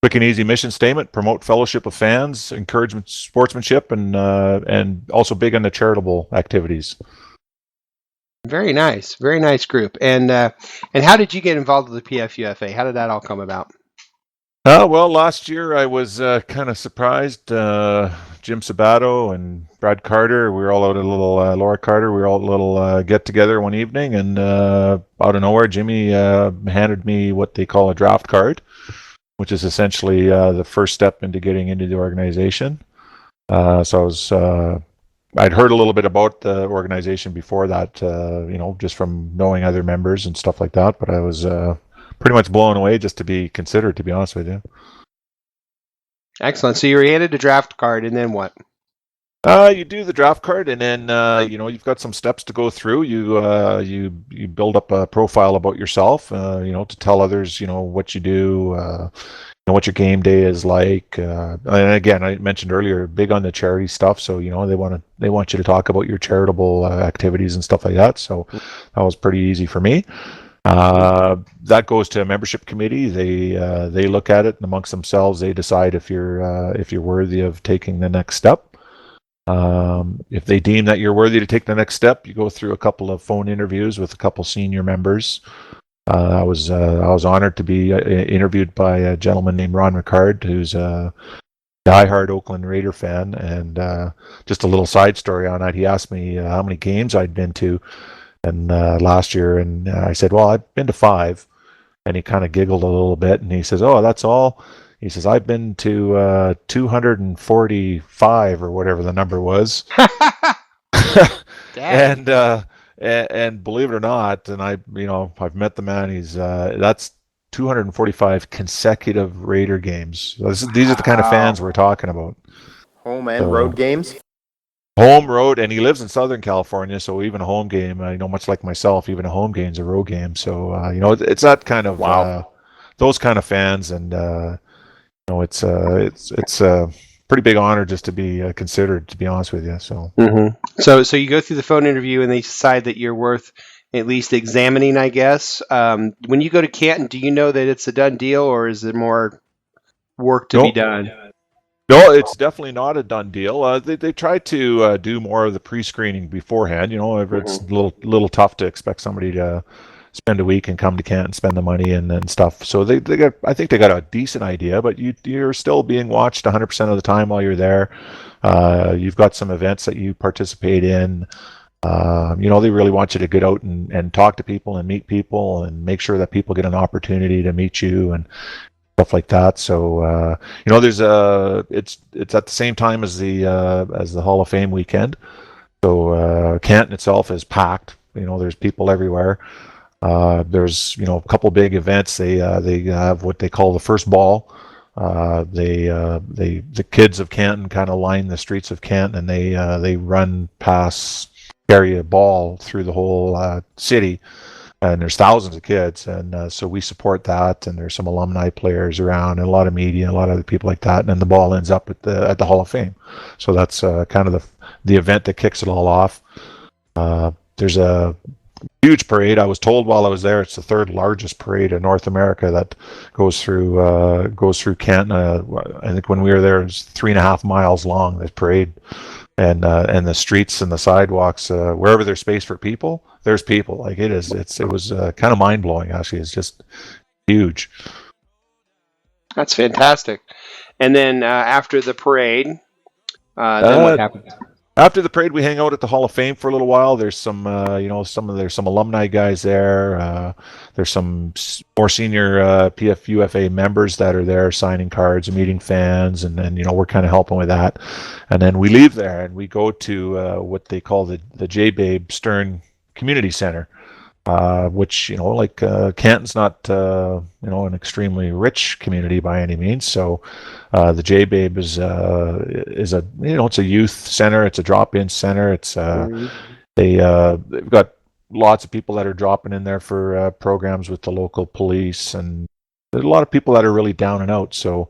Quick and easy mission statement: promote fellowship of fans, encouragement sportsmanship, and also big on the charitable activities. Very nice group. And how did you get involved with the PFUFA? How did that all come about? Well, last year I was kind of surprised. Jim Sabato and Brad Carter, we were all out at a little, Laura Carter, we were all at a little get-together one evening, and out of nowhere, Jimmy handed me what they call a draft card, which is essentially the first step into getting into the organization. So I was... I'd heard a little bit about the organization before that, just from knowing other members and stuff like that, but I was pretty much blown away just to be considered, to be honest with you. Excellent. So you were handed a draft card, and then what? You do the draft card, and then you've got some steps to go through. You build up a profile about yourself, to tell others, what you do, what your game day is like. And again, I mentioned earlier, big on the charity stuff. So they want you to talk about your charitable activities and stuff like that. So that was pretty easy for me. That goes to a membership committee. They look at it, and amongst themselves, they decide if you're worthy of taking the next step. If they deem that you're worthy to take the next step, you go through a couple of phone interviews with a couple senior members. I was honored to be interviewed by a gentleman named Ron Ricard, who's a diehard Oakland Raider fan. And just a little side story on that, he asked me how many games I'd been to and last year, and I said, well, I've been to 5. And he kind of giggled a little bit, and he says, oh, that's all? He says, I've been to 245 or whatever the number was. And believe it or not, and I've met the man. He's that's 245 consecutive Raider games. So these are the kind of fans we're talking about. Home and road games. Home, road, and he lives in Southern California, so even a home game, much like myself, even a home game is a road game. So it's that kind of those kind of fans, and it's a pretty big honor just to be considered, to be honest with you. So. Mm-hmm. So you go through the phone interview, and they decide that you're worth at least examining, I guess. When you go to Canton, do you know that it's a done deal, or is there more work to be done? No, it's definitely not a done deal. They try to do more of the pre-screening beforehand. It's a little tough to expect somebody to spend a week and come to Canton, spend the money and stuff. So I think they got a decent idea, but you're still being watched 100% of the time while you're there. You've got some events that you participate in. They really want you to get out and talk to people and meet people and make sure that people get an opportunity to meet you and stuff like that. So there's it's at the same time as the Hall of Fame weekend. So Canton itself is packed. There's people everywhere. There's a couple big events. They have what they call the first ball. The kids of Canton kind of line the streets of Canton, and they run past, carry a ball through the whole city. And there's thousands of kids, and so we support that. And there's some alumni players around, and a lot of media, a lot of other people like that. And then the ball ends up at the Hall of Fame. So that's kind of the event that kicks it all off. There's a huge parade. I was told while I was there, it's the 3rd largest parade in North America that goes through Canton. I think when we were there, it was 3.5 miles long. This parade. and the streets and the sidewalks, wherever there's space for people, there's people. Like it was kind of mind blowing. Actually, it's just huge. That's fantastic. And then after the parade, then what happened? After the parade, we hang out at the Hall of Fame for a little while. There's some, there's some alumni guys there. There's some more senior PFUFA members that are there signing cards and meeting fans, and then we're kind of helping with that. And then we leave there and we go to what they call the J. Babe Stern Community Center, which Canton's not an extremely rich community by any means. So the J Babe is a it's a youth center, it's a drop-in center. It's they've got lots of people that are dropping in there for programs with the local police, and there's a lot of people that are really down and out. So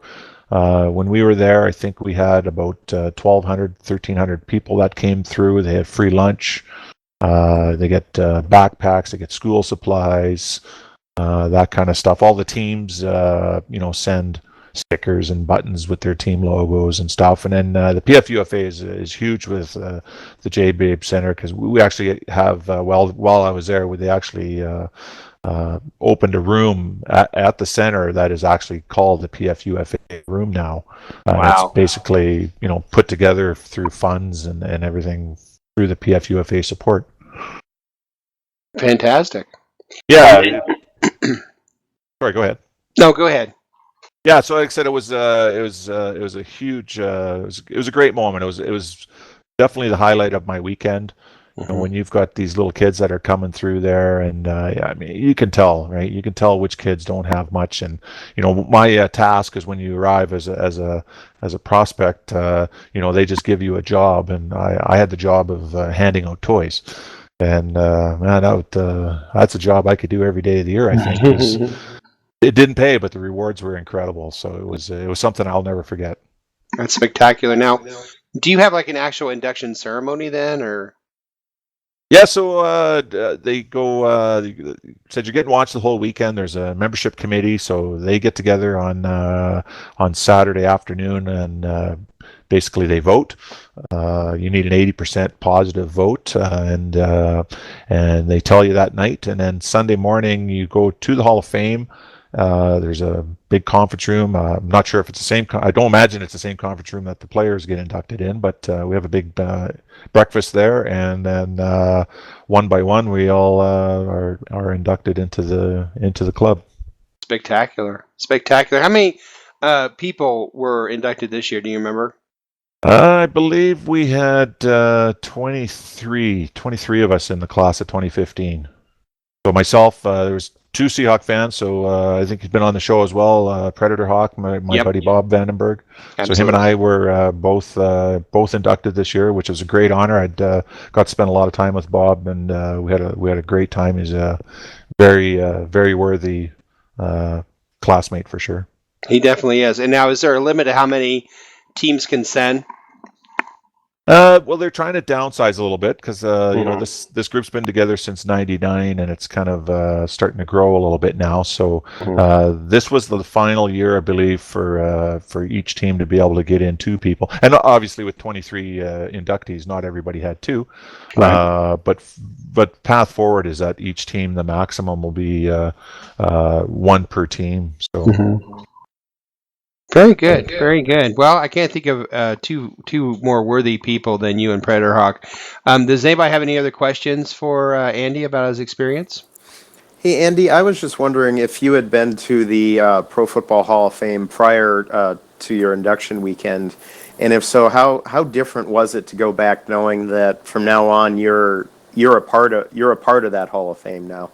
when we were there, I think we had about 1,200, 1,300 people that came through. They had free lunch. They get backpacks, they get school supplies, that kind of stuff. All the teams, send stickers and buttons with their team logos and stuff. And then the PFUFA is huge with the J. Babe Center, because we actually have, while I was there, they actually opened a room at the center that is actually called the PFUFA room now. Wow. It's basically, put together through funds and everything through the PFUFA support. Fantastic. Yeah. Sorry, go ahead. No, go ahead. Yeah, so like I said, it was a huge, it was a great moment. It was definitely the highlight of my weekend. When you've got these little kids that are coming through there, and I mean, you can tell, right? You can tell which kids don't have much, and my task is when you arrive as a prospect, they just give you a job, and I had the job of handing out toys, and man, that's a job I could do every day of the year, I think. 'Cause it didn't pay, but the rewards were incredible, so it was something I'll never forget. That's spectacular. Now, do you have like an actual induction ceremony then, or? Yeah, so they go. Said you're getting watched the whole weekend. There's a membership committee, so they get together on Saturday afternoon, and basically they vote. You need an 80% positive vote, and they tell you that night. And then Sunday morning, you go to the Hall of Fame. There's a big conference room. I'm not sure if it's the same. I don't imagine it's the same conference room that the players get inducted in, but we have a big breakfast there, and then one by one we all are inducted into the club. Spectacular. How many people were inducted this year? Do you remember? I believe we had 23 of us in the class of 2015. So myself, there was 2 Seahawk fans, so I think he's been on the show as well. Predator Hawk, my buddy Bob Vandenberg. Absolutely. So him and I were both inducted this year, which was a great honor. I'd got to spend a lot of time with Bob, and we had a great time. He's a very worthy classmate for sure. He definitely is. And now, is there a limit to how many teams can send? Well, they're trying to downsize a little bit because this group's been together since '99, and it's kind of starting to grow a little bit now. So this was the final year, I believe, for each team to be able to get in 2 people. And obviously, with 23 inductees, not everybody had 2. Right. But path forward is that each team, the maximum will be 1 per team. So. Very good, very good. Well, I can't think of two more worthy people than you and Predator Hawk. Does anybody have any other questions for Andy about his experience? Hey, Andy, I was just wondering if you had been to the Pro Football Hall of Fame prior to your induction weekend, and if so, how different was it to go back knowing that from now on you're a part of that Hall of Fame now?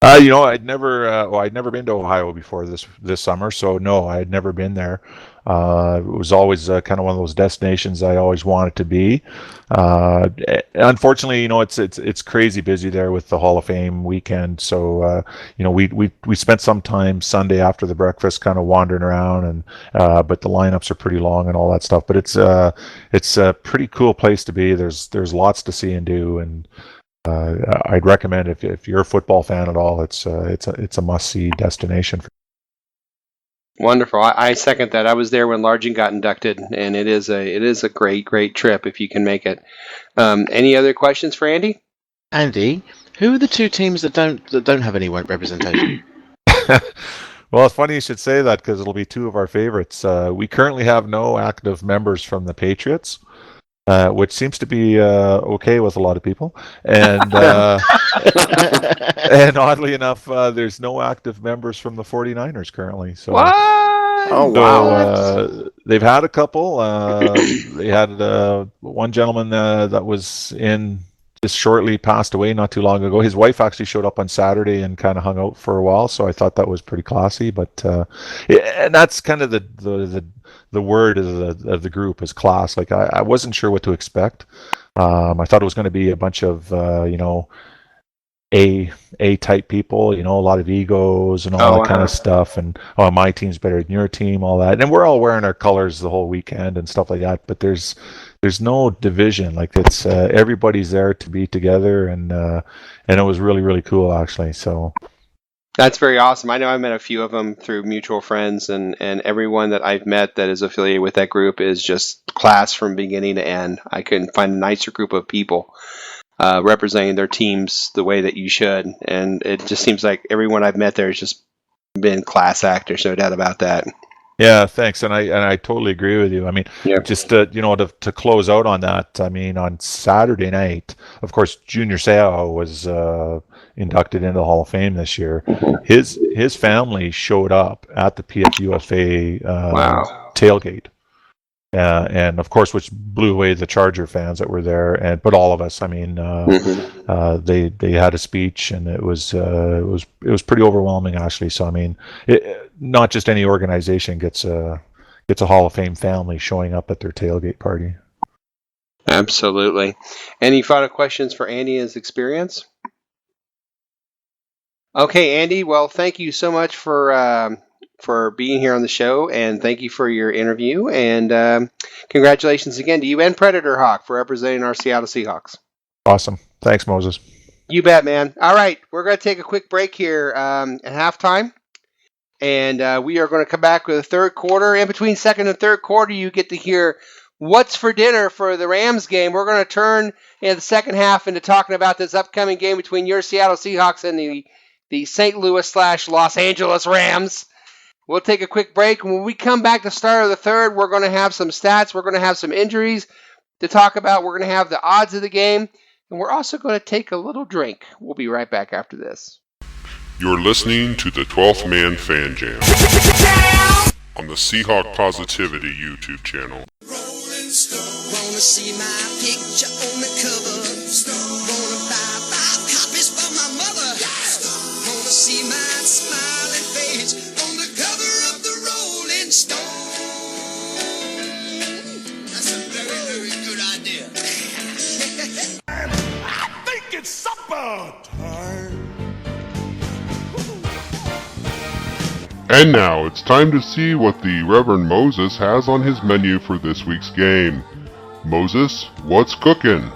I'd never been to Ohio before this summer, so no, I had never been there. It was always kind of one of those destinations I always wanted to be. Unfortunately, it's crazy busy there with the Hall of Fame weekend. So we spent some time Sunday after the breakfast, kind of wandering around, and but the lineups are pretty long and all that stuff. But it's a pretty cool place to be. There's lots to see and do, and I'd recommend if you're a football fan at all, it's a must-see destination. Wonderful. I second that. I was there when Largent got inducted, and it is a great trip if you can make it. Any other questions for Andy? Andy, who are the two teams that don't have any representation? Well, it's funny you should say that because it'll be two of our favorites. We currently have no active members from the Patriots, which seems to be okay with a lot of people. And and oddly enough, there's no active members from the 49ers currently. So, What? Oh, wow. so they've had a couple. They had one gentleman that was in just shortly passed away not too long ago. His wife actually showed up on Saturday and kind of hung out for a while, so I thought that was pretty classy. But and that's kind of the word of the group is class. Like I wasn't sure what to expect. I thought it was going to be a bunch of A type people, a lot of egos and all that kind of stuff, and my team's better than your team, all that. And we're all wearing our colors the whole weekend and stuff like that. But there's no division. Like it's everybody's there to be together, and it was really cool actually. So That's very awesome. I know I met a few of them through mutual friends, and everyone that I've met that is affiliated with that group is just class from beginning to end. I couldn't find a nicer group of people representing their teams the way that you should, and it just seems like everyone I've met there has just been class actors, no doubt about that. yeah, thanks, and I totally agree with you. I mean, Yeah. just to close out on that. I mean, on Saturday night, of course, Junior Seau was inducted into the Hall of Fame this year. His family showed up at the PFUFA tailgate. And of course, which blew away the Charger fans that were there, but all of us. I mean, they had a speech, and it was pretty overwhelming actually. So I mean, not just any organization gets a Hall of Fame family showing up at their tailgate party. Absolutely. Any final questions for Andy and his experience? Okay, Andy. Well, thank you so much for being here on the show, and thank you for your interview, and congratulations again to you and Predator Hawk for representing our Seattle Seahawks. Awesome. Thanks, Moses. You bet, man. All right, we're going to take a quick break here at halftime, and we are going to come back with a third quarter. In between second and third quarter, you get to hear what's for dinner for the Rams game. We're going to turn in the second half into talking about this upcoming game between your Seattle Seahawks and the St. Louis/Los Angeles Rams. We'll take a quick break. When we come back to start of the third, we're going to have some stats. We're going to have some injuries to talk about. We're going to have the odds of the game. And we're also going to take a little drink. We'll be right back after this. You're listening to the 12th Man Fan Jam on the Seahawk Positivity YouTube channel. Rolling Stone. Wanna see my picture on the cover. Stone. Wanna buy 5 copies for my mother. Stone. Wanna see my smiling face on the cover of the Rolling Stone. That's a very good idea. I think it's supper time. And now it's time to see what the Reverend Moses has on his menu for this week's game. Moses, what's cooking?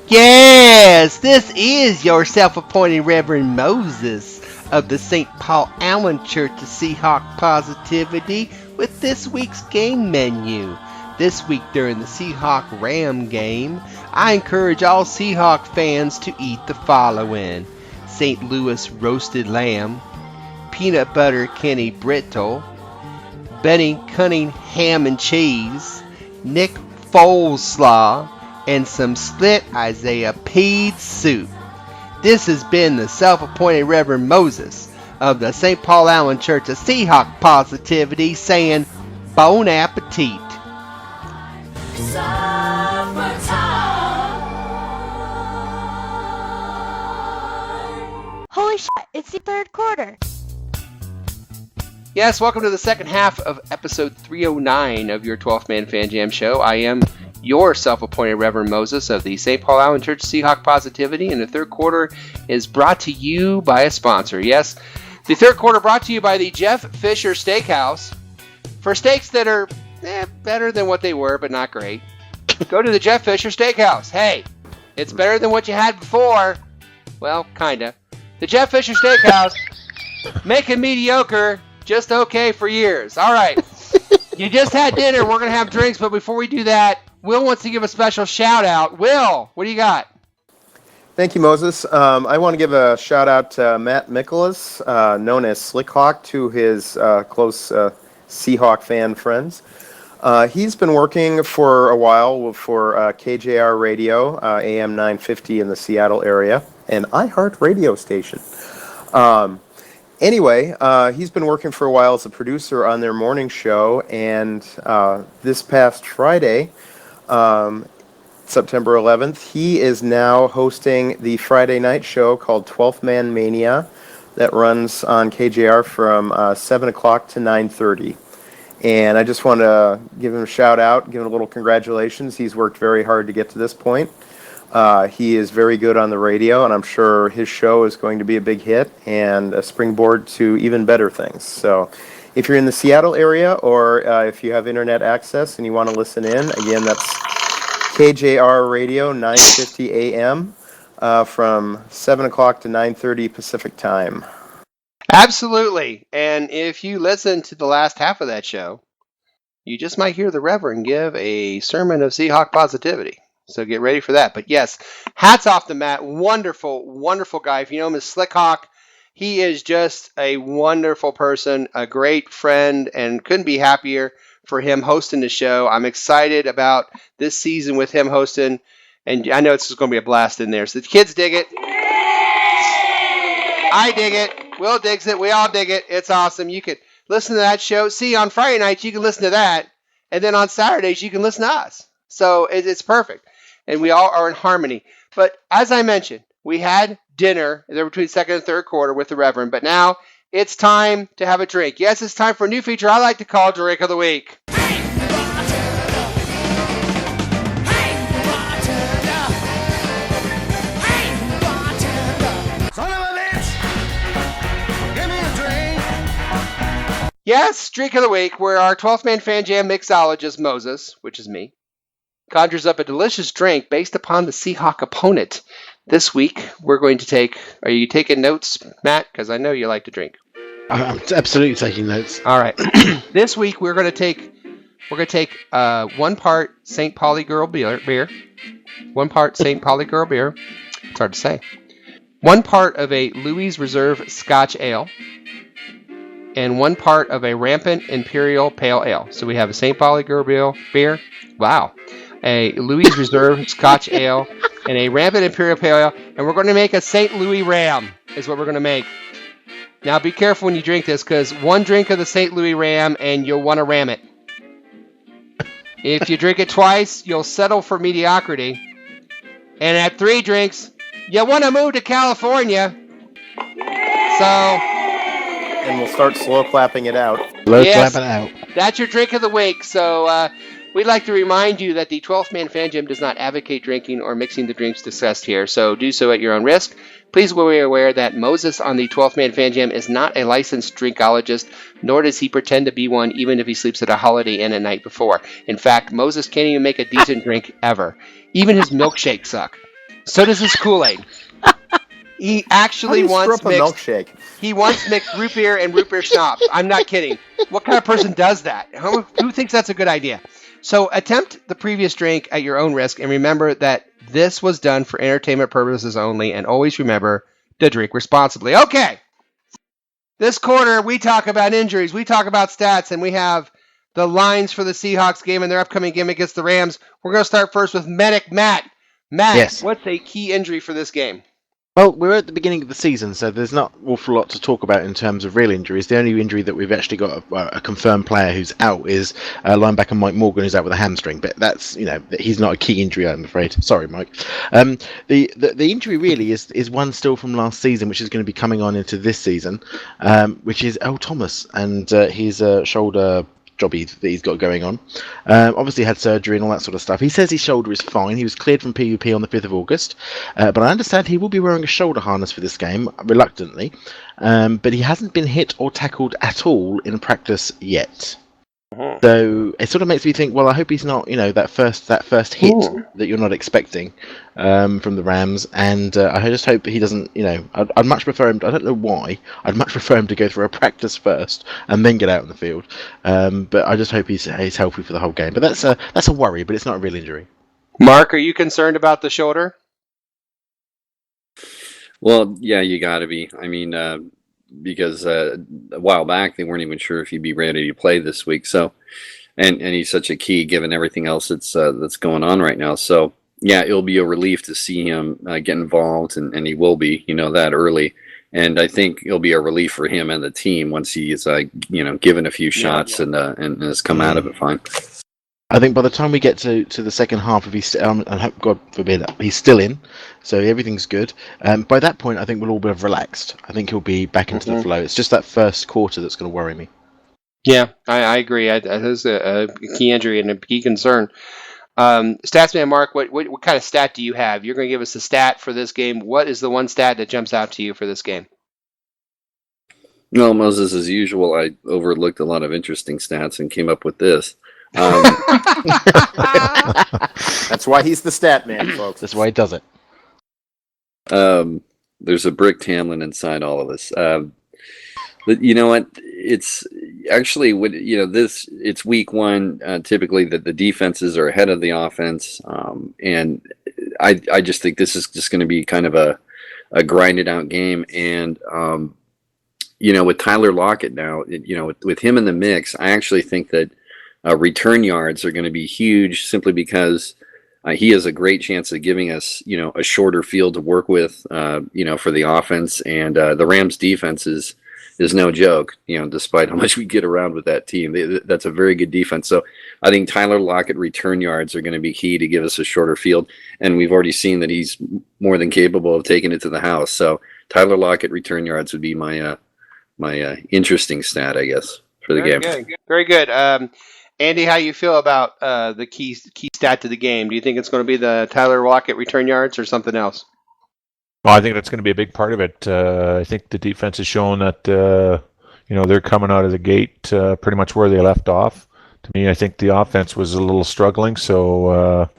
Yes, this is your self-appointed Reverend Moses of the St. Paul Allen Church of Seahawk Positivity with this week's game menu. This week during the Seahawk-Ram game, I encourage all Seahawk fans to eat the following: St. Louis roasted lamb, peanut butter Kenny brittle, Benny Cunning ham and cheese, Nick Foles slaw, and some split Isaiah peas soup. This has been the self-appointed Reverend Moses of the St. Paul Allen Church of Seahawk Positivity saying bon appetit. Holy shit, it's the third quarter. Yes, welcome to the second half of episode 309 of your 12th Man Fan Jam show. I am your self-appointed Reverend Moses of the St. Paul Allen Church Seahawk Positivity, and the third quarter is brought to you by a sponsor. Yes, the third quarter brought to you by the Jeff Fisher Steakhouse. For steaks that are better than what they were, but not great, go to the Jeff Fisher Steakhouse. Hey, it's better than what you had before. Well, kinda. The Jeff Fisher Steakhouse, making mediocre just okay for years. All right. You just had dinner. We're going to have drinks, but before we do that, Will wants to give a special shout out. Will, what do you got? Thank you, Moses. I want to give a shout out to Matt Mikolas, known as Slickhawk, to his close Seahawk fan friends. He's been working for a while for KJR Radio, AM 950 in the Seattle area, an iHeart radio station. Anyway, he's been working for a while as a producer on their morning show, and this past Friday, September 11th, he is now hosting the Friday night show called 12th Man Mania that runs on KJR from 7 o'clock to 9:30. And I just want to give him a shout out, give him a little congratulations. He's worked very hard to get to this point. He is very good on the radio, and I'm sure his show is going to be a big hit and a springboard to even better things. So if you're in the Seattle area, or if you have internet access and you want to listen in, again, that's KJR Radio, 950 AM, from 7 o'clock to 9:30 Pacific Time. Absolutely. And if you listen to the last half of that show, you just might hear the Reverend give a sermon of Seahawk positivity. So get ready for that. But yes, hats off to Matt. Wonderful, wonderful guy. If you know him as Slickhawk, he is just a wonderful person, a great friend, and couldn't be happier for him hosting the show. I'm excited about this season with him hosting, and I know it's just going to be a blast in there. So the kids dig it. I dig it. Will digs it. We all dig it. It's awesome. You could listen to that show. See, on Friday nights, you can listen to that, and then on Saturdays, you can listen to us. So it's perfect, and we all are in harmony. But as I mentioned, we had dinner there between second and third quarter with the Reverend, but now it's time to have a drink. Yes, it's time for a new feature I like to call Drink of the Week. Yes, Drink of the Week, where our 12th Man Fan Jam mixologist, Moses, which is me, conjures up a delicious drink based upon the Seahawk opponent. This week, we're going to take... Are you taking notes, Matt? Because I know you like to drink. I'm absolutely taking notes. All right. This week, we're going to take 1 part St. Pauli Girl beer. 1 part St. Pauli Girl beer. It's hard to say. 1 part of a Louis Reserve Scotch Ale. And 1 part of a Rampant Imperial Pale Ale. So we have a St. Pauli Girl beer. Wow. A Louis Reserve Scotch Ale. And a Rampant Imperial Pale Ale. And we're going to make a St. Louis Ram is what we're going to make. Now be careful when you drink this, because 1 drink of the St. Louis Ram and you'll want to ram it. If you drink it twice, you'll settle for mediocrity. And at 3 drinks, you want to move to California. So... And we'll start slow clapping it out. Clapping out. That's your drink of the week. So we'd like to remind you that the 12th Man Fan Jam does not advocate drinking or mixing the drinks discussed here. So do so at your own risk. Please be aware that Moses on the 12th Man Fan Jam is not a licensed drinkologist, nor does he pretend to be one, even if he sleeps at a Holiday Inn a night before. In fact, Moses can't even make a decent drink ever. Even his milkshakes suck. So does his Kool-Aid. He actually once mixed milkshake. He once mixed root beer and root beer schnapps. I'm not kidding. What kind of person does that? Who thinks that's a good idea? So attempt the previous drink at your own risk, and remember that this was done for entertainment purposes only, and always remember to drink responsibly. Okay. This quarter, we talk about injuries, we talk about stats, and we have the lines for the Seahawks game and their upcoming game against the Rams. We're going to start first with Medic Matt. Matt, yes. What's a key injury for this game? Well, we're at the beginning of the season, so there's not an awful lot to talk about in terms of real injuries. The only injury that we've actually got a confirmed player who's out is linebacker Mike Morgan, who's out with a hamstring. But that's, he's not a key injury, I'm afraid. Sorry, Mike. The injury really is one still from last season, which is going to be coming on into this season, which is Earl Thomas and his shoulder job that he's got going on. Obviously had surgery and all that sort of stuff. He says his shoulder is fine. He was cleared from PUP on the 5th of August, but I understand he will be wearing a shoulder harness for this game, reluctantly, but he hasn't been hit or tackled at all in practice yet. So it sort of makes me think, well, I hope he's not, that first hit that you're not expecting from the Rams, and I just hope he doesn't, I'd much prefer him. I don't know why. I'd much prefer him to go through a practice first and then get out in the field. But I just hope he's healthy for the whole game. But that's a worry, but it's not a real injury. Mark, are you concerned about the shoulder? Well, yeah, you got to be. I mean, because a while back they weren't even sure if he'd be ready to play this week. So, and he's such a key given everything else that's going on right now. So, yeah, it'll be a relief to see him get involved, and he will be, that early. And I think it'll be a relief for him and the team once he is, given a few shots and has come out of it fine. I think by the time we get to the second half, if he's, and God forbid, he's still in, so everything's good. By that point, I think we'll all be relaxed. I think he'll be back into the flow. It's just that first quarter that's going to worry me. Yeah, I agree. That is a key injury and a key concern. Statsman Mark, what kind of stat do you have? You're going to give us a stat for this game. What is the one stat that jumps out to you for this game? No, Moses, as usual, I overlooked a lot of interesting stats and came up with this. That's why he's the stat man, folks. That's why he does it. There's a Brick Tamlin inside all of us. But you know what? It's actually it's week one. Typically, the defenses are ahead of the offense, and I just think this is just going to be kind of a grinded out game. And with Tyler Lockett now, with him in the mix, I actually think that return yards are going to be huge simply because he has a great chance of giving us, a shorter field to work with, for the offense. And the Rams defense is no joke, despite how much we get around with that team. That's a very good defense. So I think Tyler Lockett return yards are going to be key to give us a shorter field. And we've already seen that he's more than capable of taking it to the house. So Tyler Lockett return yards would be my interesting stat, I guess, for the game. Good. Very good. Andy, how you feel about the key stat to the game? Do you think it's going to be the Tyler Lockett return yards or something else? Well, I think that's going to be a big part of it. I think the defense has shown that they're coming out of the gate pretty much where they left off. To me, I think the offense was a little struggling, so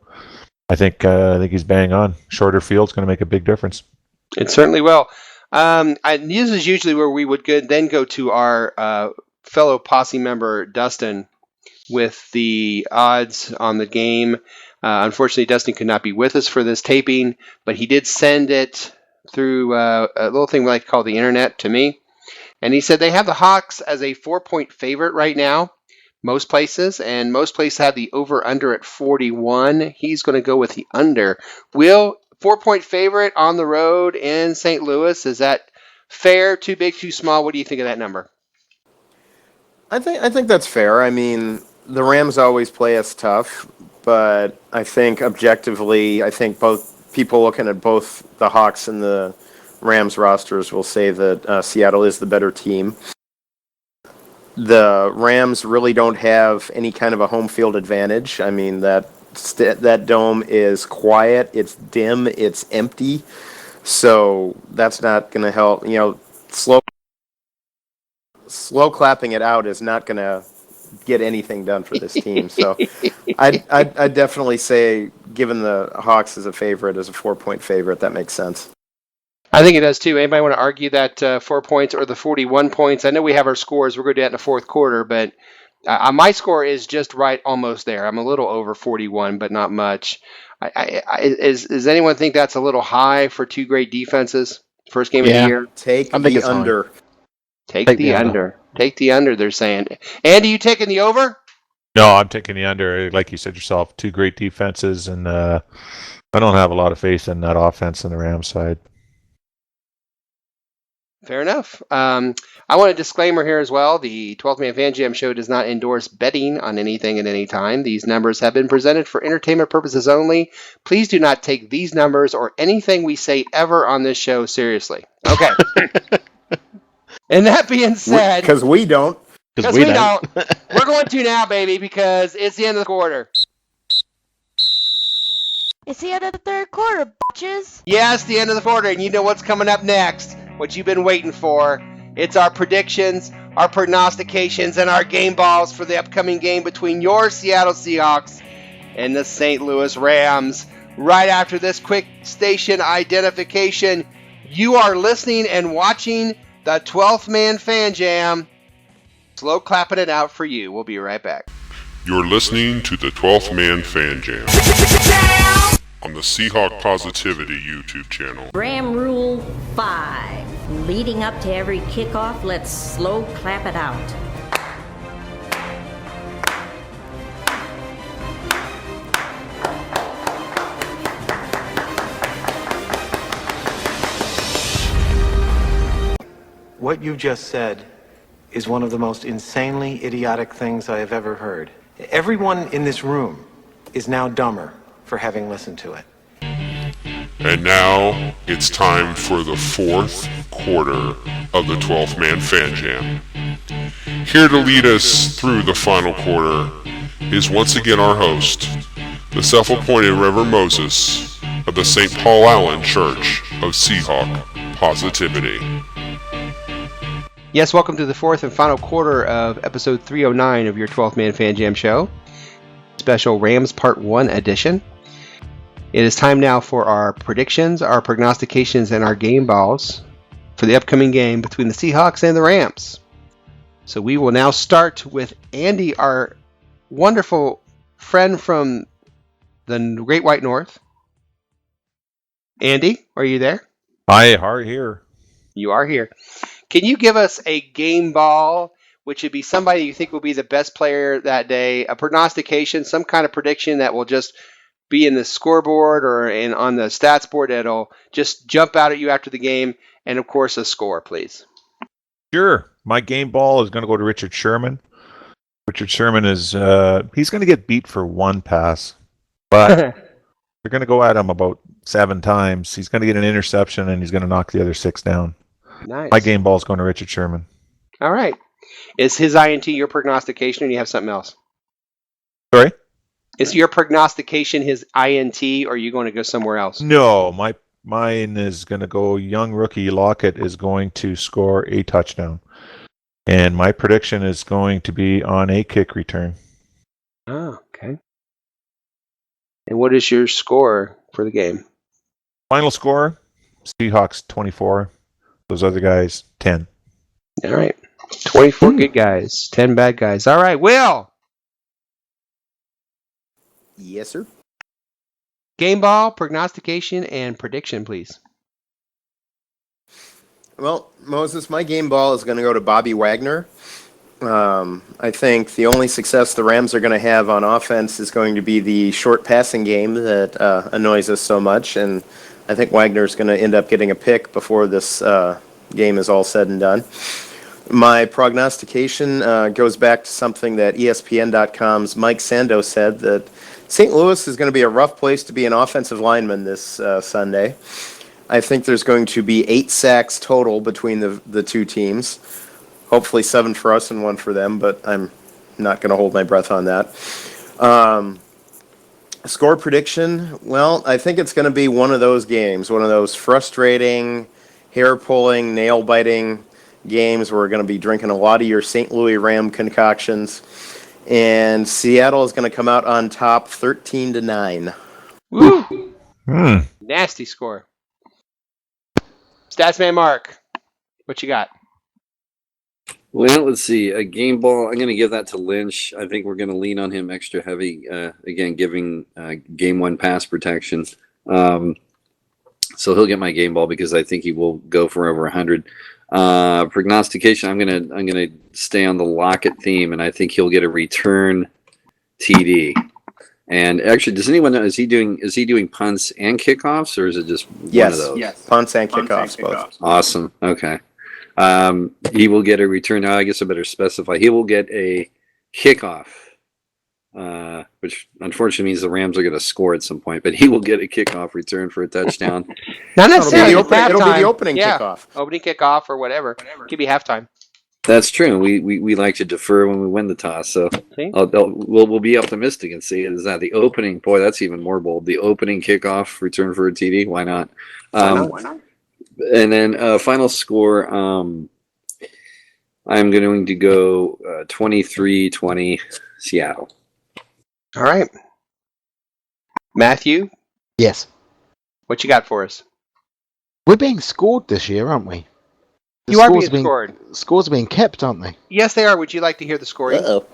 I think he's bang on. Shorter field's going to make a big difference. It certainly will. This is usually where we would then go to our fellow posse member Dustin with the odds on the game. Unfortunately, Dustin could not be with us for this taping, but he did send it through a little thing we like to call the internet to me. And he said they have the Hawks as a 4-point favorite right now, most places, and most places have the over-under at 41. He's going to go with the under. Will, 4-point favorite on the road in St. Louis, is that fair, too big, too small? What do you think of that number? I think that's fair. I mean, the Rams always play us tough, but I think objectively, both people looking at both the Hawks and the Rams rosters will say that Seattle is the better team. The Rams really don't have any kind of a home field advantage. I mean, that dome is quiet, it's dim, it's empty, so that's not going to help. Slow clapping it out is not going to get anything done for this team. So I'd definitely say, given the Hawks as a favorite, as a 4-point favorite, that makes sense. I think it does too. Anybody want to argue that 4 points or the 41 points? I know we have our scores. We're going to do that in the fourth quarter, but my score is just right, almost there. I'm a little over 41, but not much. Does anyone think that's a little high for two great defenses? First game of the year? Take the under. Take the under. Take the under, they're saying. Andy, you taking the over? No, I'm taking the under. Like you said yourself, two great defenses, and I don't have a lot of faith in that offense on the Rams side. Fair enough. I want a disclaimer here as well. The 12th Man Fan Jam show does not endorse betting on anything at any time. These numbers have been presented for entertainment purposes only. Please do not take these numbers or anything we say ever on this show seriously. Okay. And that being said... Because we don't. Because we don't. We're going to now, baby, because it's the end of the quarter. It's the end of the third quarter, bitches. Yes, the end of the quarter, and you know what's coming up next. What you've been waiting for. It's our predictions, our prognostications, and our game balls for the upcoming game between your Seattle Seahawks and the St. Louis Rams. Right after this quick station identification, you are listening and watching the 12th Man Fan Jam. Slow clapping it out for you. We'll be right back. You're listening to the 12th Man Fan Jam on the Seahawk Positivity YouTube channel. Ram Rule 5. Leading up to every kickoff, let's slow clap it out. What you just said is one of the most insanely idiotic things I have ever heard. Everyone in this room is now dumber for having listened to it. And now it's time for the fourth quarter of the 12th Man Fan Jam. Here to lead us through the final quarter is once again our host, the self-appointed Reverend Moses of the St. Paul Allen Church of Seahawk Positivity. Yes, welcome to the fourth and final quarter of episode 309 of your 12th Man Fan Jam show. Special Rams Part 1 edition. It is time now for our predictions, our prognostications, and our game balls for the upcoming game between the Seahawks and the Rams. So we will now start with Andy, our wonderful friend from the Great White North. Andy, are you there? Hi, are here. You are here. Can you give us a game ball, which would be somebody you think will be the best player that day, a prognostication, some kind of prediction that will just be in the scoreboard or on the stats board that'll just jump out at you after the game, and of course a score, please. Sure. My game ball is going to go to Richard Sherman. Richard Sherman is he's going to get beat for one pass, but they're going to go at him about 7 times. He's going to get an interception, and he's going to knock the other 6 down. Nice. My game ball is going to Richard Sherman. All right. Is his INT your prognostication, or do you have something else? Sorry? Is your prognostication his INT, or are you going to go somewhere else? No, mine is going to go young rookie Lockett is going to score a touchdown. And my prediction is going to be on a kick return. Oh, okay. And what is your score for the game? Final score, Seahawks 24. Those other guys, 10. All right. 24 good guys, 10 bad guys. All right, Will. Yes, sir. Game ball, prognostication, and prediction, please. Well, Moses, my game ball is going to go to Bobby Wagner. I think the only success the Rams are going to have on offense is going to be the short passing game that annoys us so much, and I think Wagner's going to end up getting a pick before this game is all said and done. My prognostication goes back to something that ESPN.com's Mike Sando said, that St. Louis is going to be a rough place to be an offensive lineman this Sunday. I think there's going to be 8 sacks total between the two teams. Hopefully 7 for us and 1 for them, but I'm not going to hold my breath on that. Score prediction, well, I think it's going to be one of those games, one of those frustrating, hair-pulling, nail-biting games where we're going to be drinking a lot of your St. Louis Ram concoctions. And Seattle is going to come out on top 13-9. Woo! Nasty score. Statsman Mark, what you got? Well, let's see. A game ball, I'm going to give that to Lynch. I think we're going to lean on him extra heavy, again, giving game 1 pass protection. So he'll get my game ball because I think he will go for over 100. Prognostication, I'm gonna stay on the Lockett theme, and I think he'll get a return TD. And actually, does anyone know, is he doing punts and kickoffs, or is it just one of those? Yes, punts and kickoffs both. Awesome. Okay. He will get a return. Now, I guess I better specify. He will get a kickoff, which unfortunately means the Rams are going to score at some point, but he will get a kickoff return for a touchdown. Not necessarily. It'll be the opening kickoff. Opening kickoff or whatever. Could be halftime. That's true. We like to defer when we win the toss, so we'll be optimistic and see, is that the opening? Boy, that's even more bold. The opening kickoff return for a TD. Why not? Why not? And then final score. I'm going to go 23-20 Seattle. All right. Matthew, Yes. what you got for us? We're being scored this year, aren't we? The You are scores being scored. Scores are being kept, aren't they? Yes, they are. Would you like to hear the scoring? Uh-oh.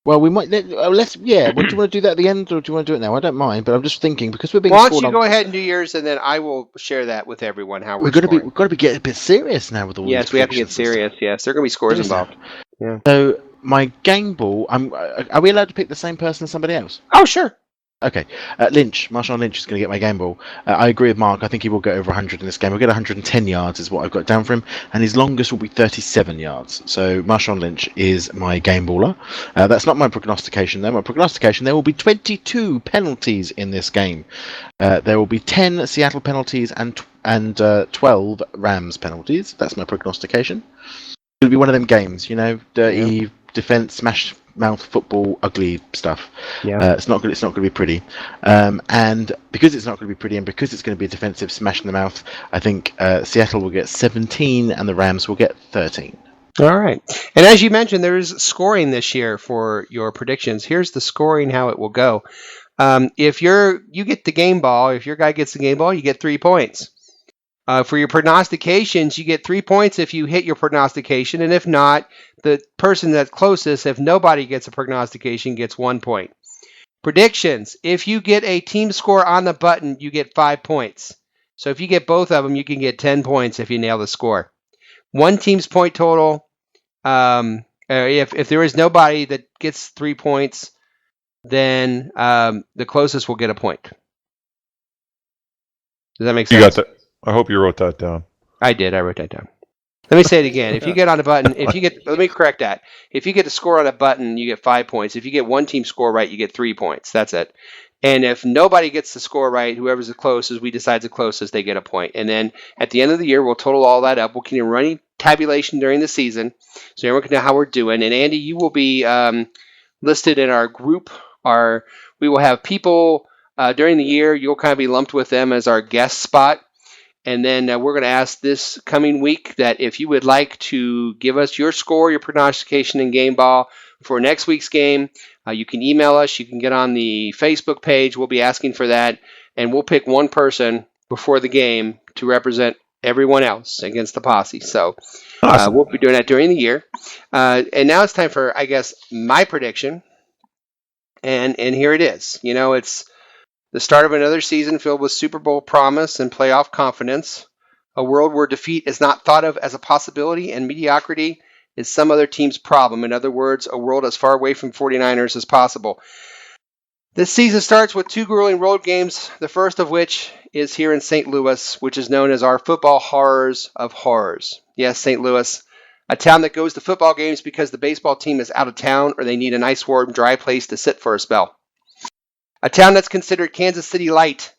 Well, we might. Let's. Yeah. Well, do you want to do that at the end, or do you want to do it now? I don't mind, but I'm just thinking because we're being Why don't scored you on. go ahead and do yours, and then I will share that with everyone. How we're We've got to be. scoring. We've got to be getting a bit serious now with all Yes, these we have to get predictions and stuff. serious. Yes, there are going to be scores Seriously. involved. Yeah. So my game ball. Are we allowed to pick the same person as somebody else? Oh, sure. Okay. Marshawn Lynch is going to get my game ball. I agree with Mark. I think he will go over 100 in this game. He'll get 110 yards is what I've got down for him, and his longest will be 37 yards. So Marshawn Lynch is my game baller. That's not my prognostication, though. My prognostication, there will be 22 penalties in this game. There will be 10 Seattle penalties and 12 Rams penalties. That's my prognostication. It'll be one of them games, dirty defense, smash mouth football, ugly stuff. Yeah. It's not good. It's not going to be pretty. And because it's not going to be pretty, and because it's going to be a defensive smash in the mouth, I think Seattle will get 17, and the Rams will get 13. All right. And as you mentioned, there is scoring this year for your predictions. Here's the scoring, how it will go. If you get the game ball, if your guy gets the game ball, you get 3 points. For your prognostications, you get 3 points if you hit your prognostication, and if not, the person that's closest, if nobody gets a prognostication, gets 1 point. Predictions, if you get a team score on the button, you get 5 points. So if you get both of them, you can get 10 points if you nail the score. One team's point total, if there is nobody that gets 3 points, then the closest will get a point. Does that make sense? You got that? I hope you wrote that down. I did. I wrote that down. Let me say it again. If you get on a button, let me correct that. If you get a score on a button, you get 5 points. If you get one team score right, you get 3 points. That's it. And if nobody gets the score right, whoever's the closest, we decide the closest, they get a point. And then at the end of the year, we'll total all that up. We'll continue running tabulation during the season, so everyone can know how we're doing. And Andy, you will be listed in our group. We will have people during the year. You'll kind of be lumped with them as our guest spot. And then we're going to ask this coming week that if you would like to give us your score, your prognostication, and game ball for next week's game, you can email us. You can get on the Facebook page. We'll be asking for that. And we'll pick one person before the game to represent everyone else against the posse. So Awesome. we'll be doing that during the year. And now it's time for, I guess, my prediction. And here it is. It's the start of another season filled with Super Bowl promise and playoff confidence, a world where defeat is not thought of as a possibility and mediocrity is some other team's problem. In other words, a world as far away from 49ers as possible. This season starts with 2 grueling road games, the first of which is here in St. Louis, which is known as our football horrors of horrors. Yes, St. Louis, a town that goes to football games because the baseball team is out of town or they need a nice warm, dry place to sit for a spell. A town that's considered Kansas City light.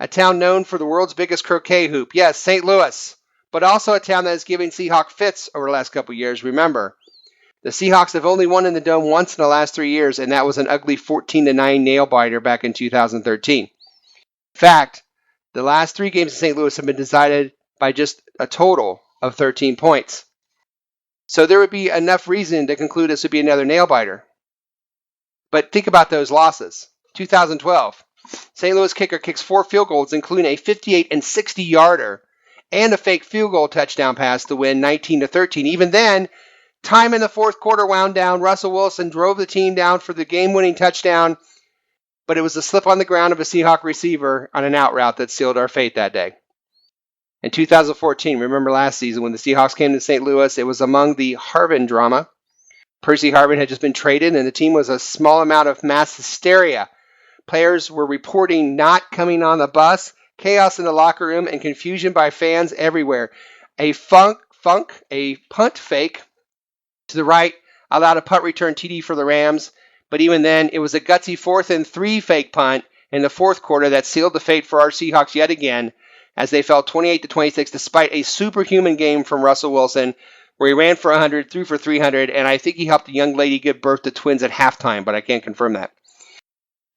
A town known for the world's biggest croquet hoop. Yes, St. Louis. But also a town that is giving Seahawk fits over the last couple of years. Remember, the Seahawks have only won in the Dome once in the last 3 years, and that was an ugly 14-9 nail-biter back in 2013. In fact, the last 3 games in St. Louis have been decided by just a total of 13 points. So there would be enough reason to conclude this would be another nail-biter. But think about those losses. 2012, St. Louis kicker kicks 4 field goals, including a 58 and 60-yarder and a fake field goal touchdown pass to win 19-13. Even then, time in the fourth quarter wound down. Russell Wilson drove the team down for the game-winning touchdown, but it was a slip on the ground of a Seahawk receiver on an out route that sealed our fate that day. In 2014, remember last season when the Seahawks came to St. Louis, it was among the Harvin drama. Percy Harvin had just been traded, and the team was a small amount of mass hysteria. Players were reporting not coming on the bus, chaos in the locker room, and confusion by fans everywhere. A punt fake to the right allowed a punt return TD for the Rams, but even then, it was a gutsy 4th and 3 fake punt in the fourth quarter that sealed the fate for our Seahawks yet again, as they fell 28-26 despite a superhuman game from Russell Wilson, where he ran for 100, threw for 300, and I think he helped a young lady give birth to twins at halftime, but I can't confirm that.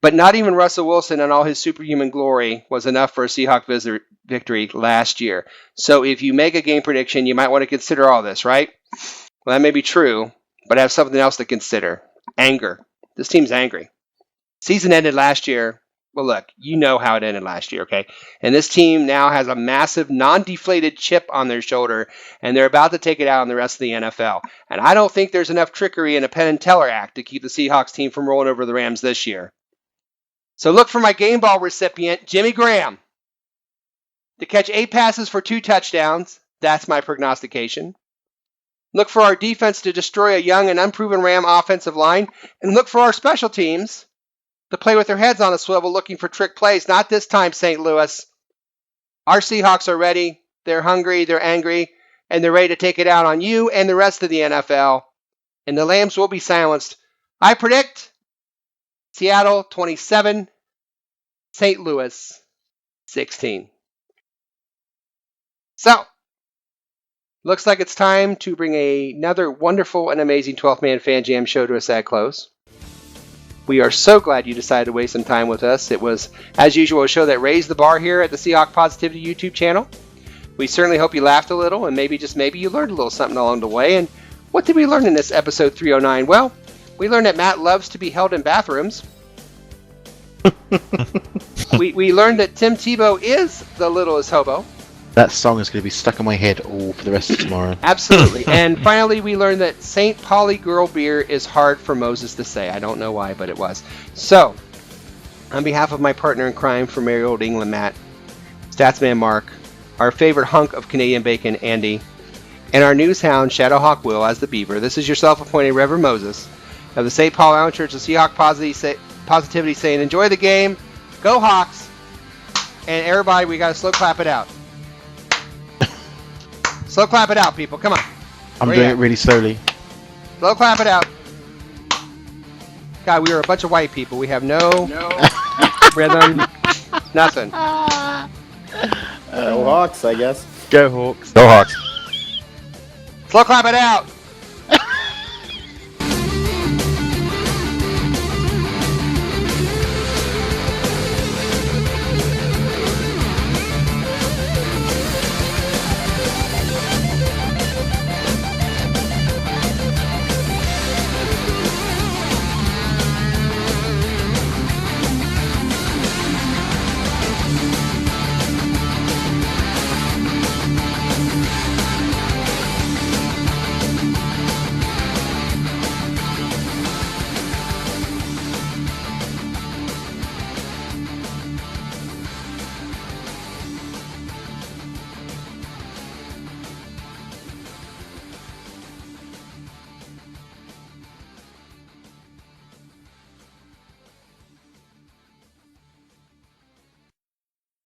But not even Russell Wilson and all his superhuman glory was enough for a Seahawk victory last year. So if you make a game prediction, you might want to consider all this, right? Well, that may be true, but I have something else to consider. Anger. This team's angry. Season ended last year. Well, look, you know how it ended last year, okay? And this team now has a massive, non-deflated chip on their shoulder, and they're about to take it out on the rest of the NFL. And I don't think there's enough trickery in a Penn and Teller act to keep the Seahawks team from rolling over the Rams this year. So look for my game ball recipient, Jimmy Graham, to catch 8 passes for 2 touchdowns. That's my prognostication. Look for our defense to destroy a young and unproven Ram offensive line. And look for our special teams to play with their heads on a swivel looking for trick plays. Not this time, St. Louis. Our Seahawks are ready. They're hungry. They're angry. And they're ready to take it out on you and the rest of the NFL. And the Lambs will be silenced. I predict Seattle 27, St. Louis 16. So, looks like it's time to bring another wonderful and amazing 12th Man Fan Jam show to a sad close. We are so glad you decided to waste some time with us. It was, as usual, a show that raised the bar here at the Seahawk Positivity YouTube channel. We certainly hope you laughed a little, and maybe, just maybe, you learned a little something along the way. And what did we learn in this episode 309? Well, we learned that Matt loves to be held in bathrooms. we learned that Tim Tebow is the littlest hobo. That song is going to be stuck in my head all for the rest of tomorrow. Absolutely. And finally, we learned that St. Pauli Girl Beer is hard for Moses to say. I don't know why, but it was. So, on behalf of my partner in crime from Merry Old England, Matt, Statsman Mark, our favorite hunk of Canadian bacon, Andy, and our news hound, Shadowhawk Will, as the Beaver, this is your self-appointed Reverend Moses of the St. Paul Island Church of Seahawk Positivity saying, enjoy the game, go Hawks, and everybody, we got to slow clap it out. Slow clap it out, people. Come on. I'm doing it really slowly. Slow clap it out. God, we are a bunch of white people. We have no rhythm, nothing. Go Hawks, I guess. Go Hawks. Go Hawks. Slow clap it out.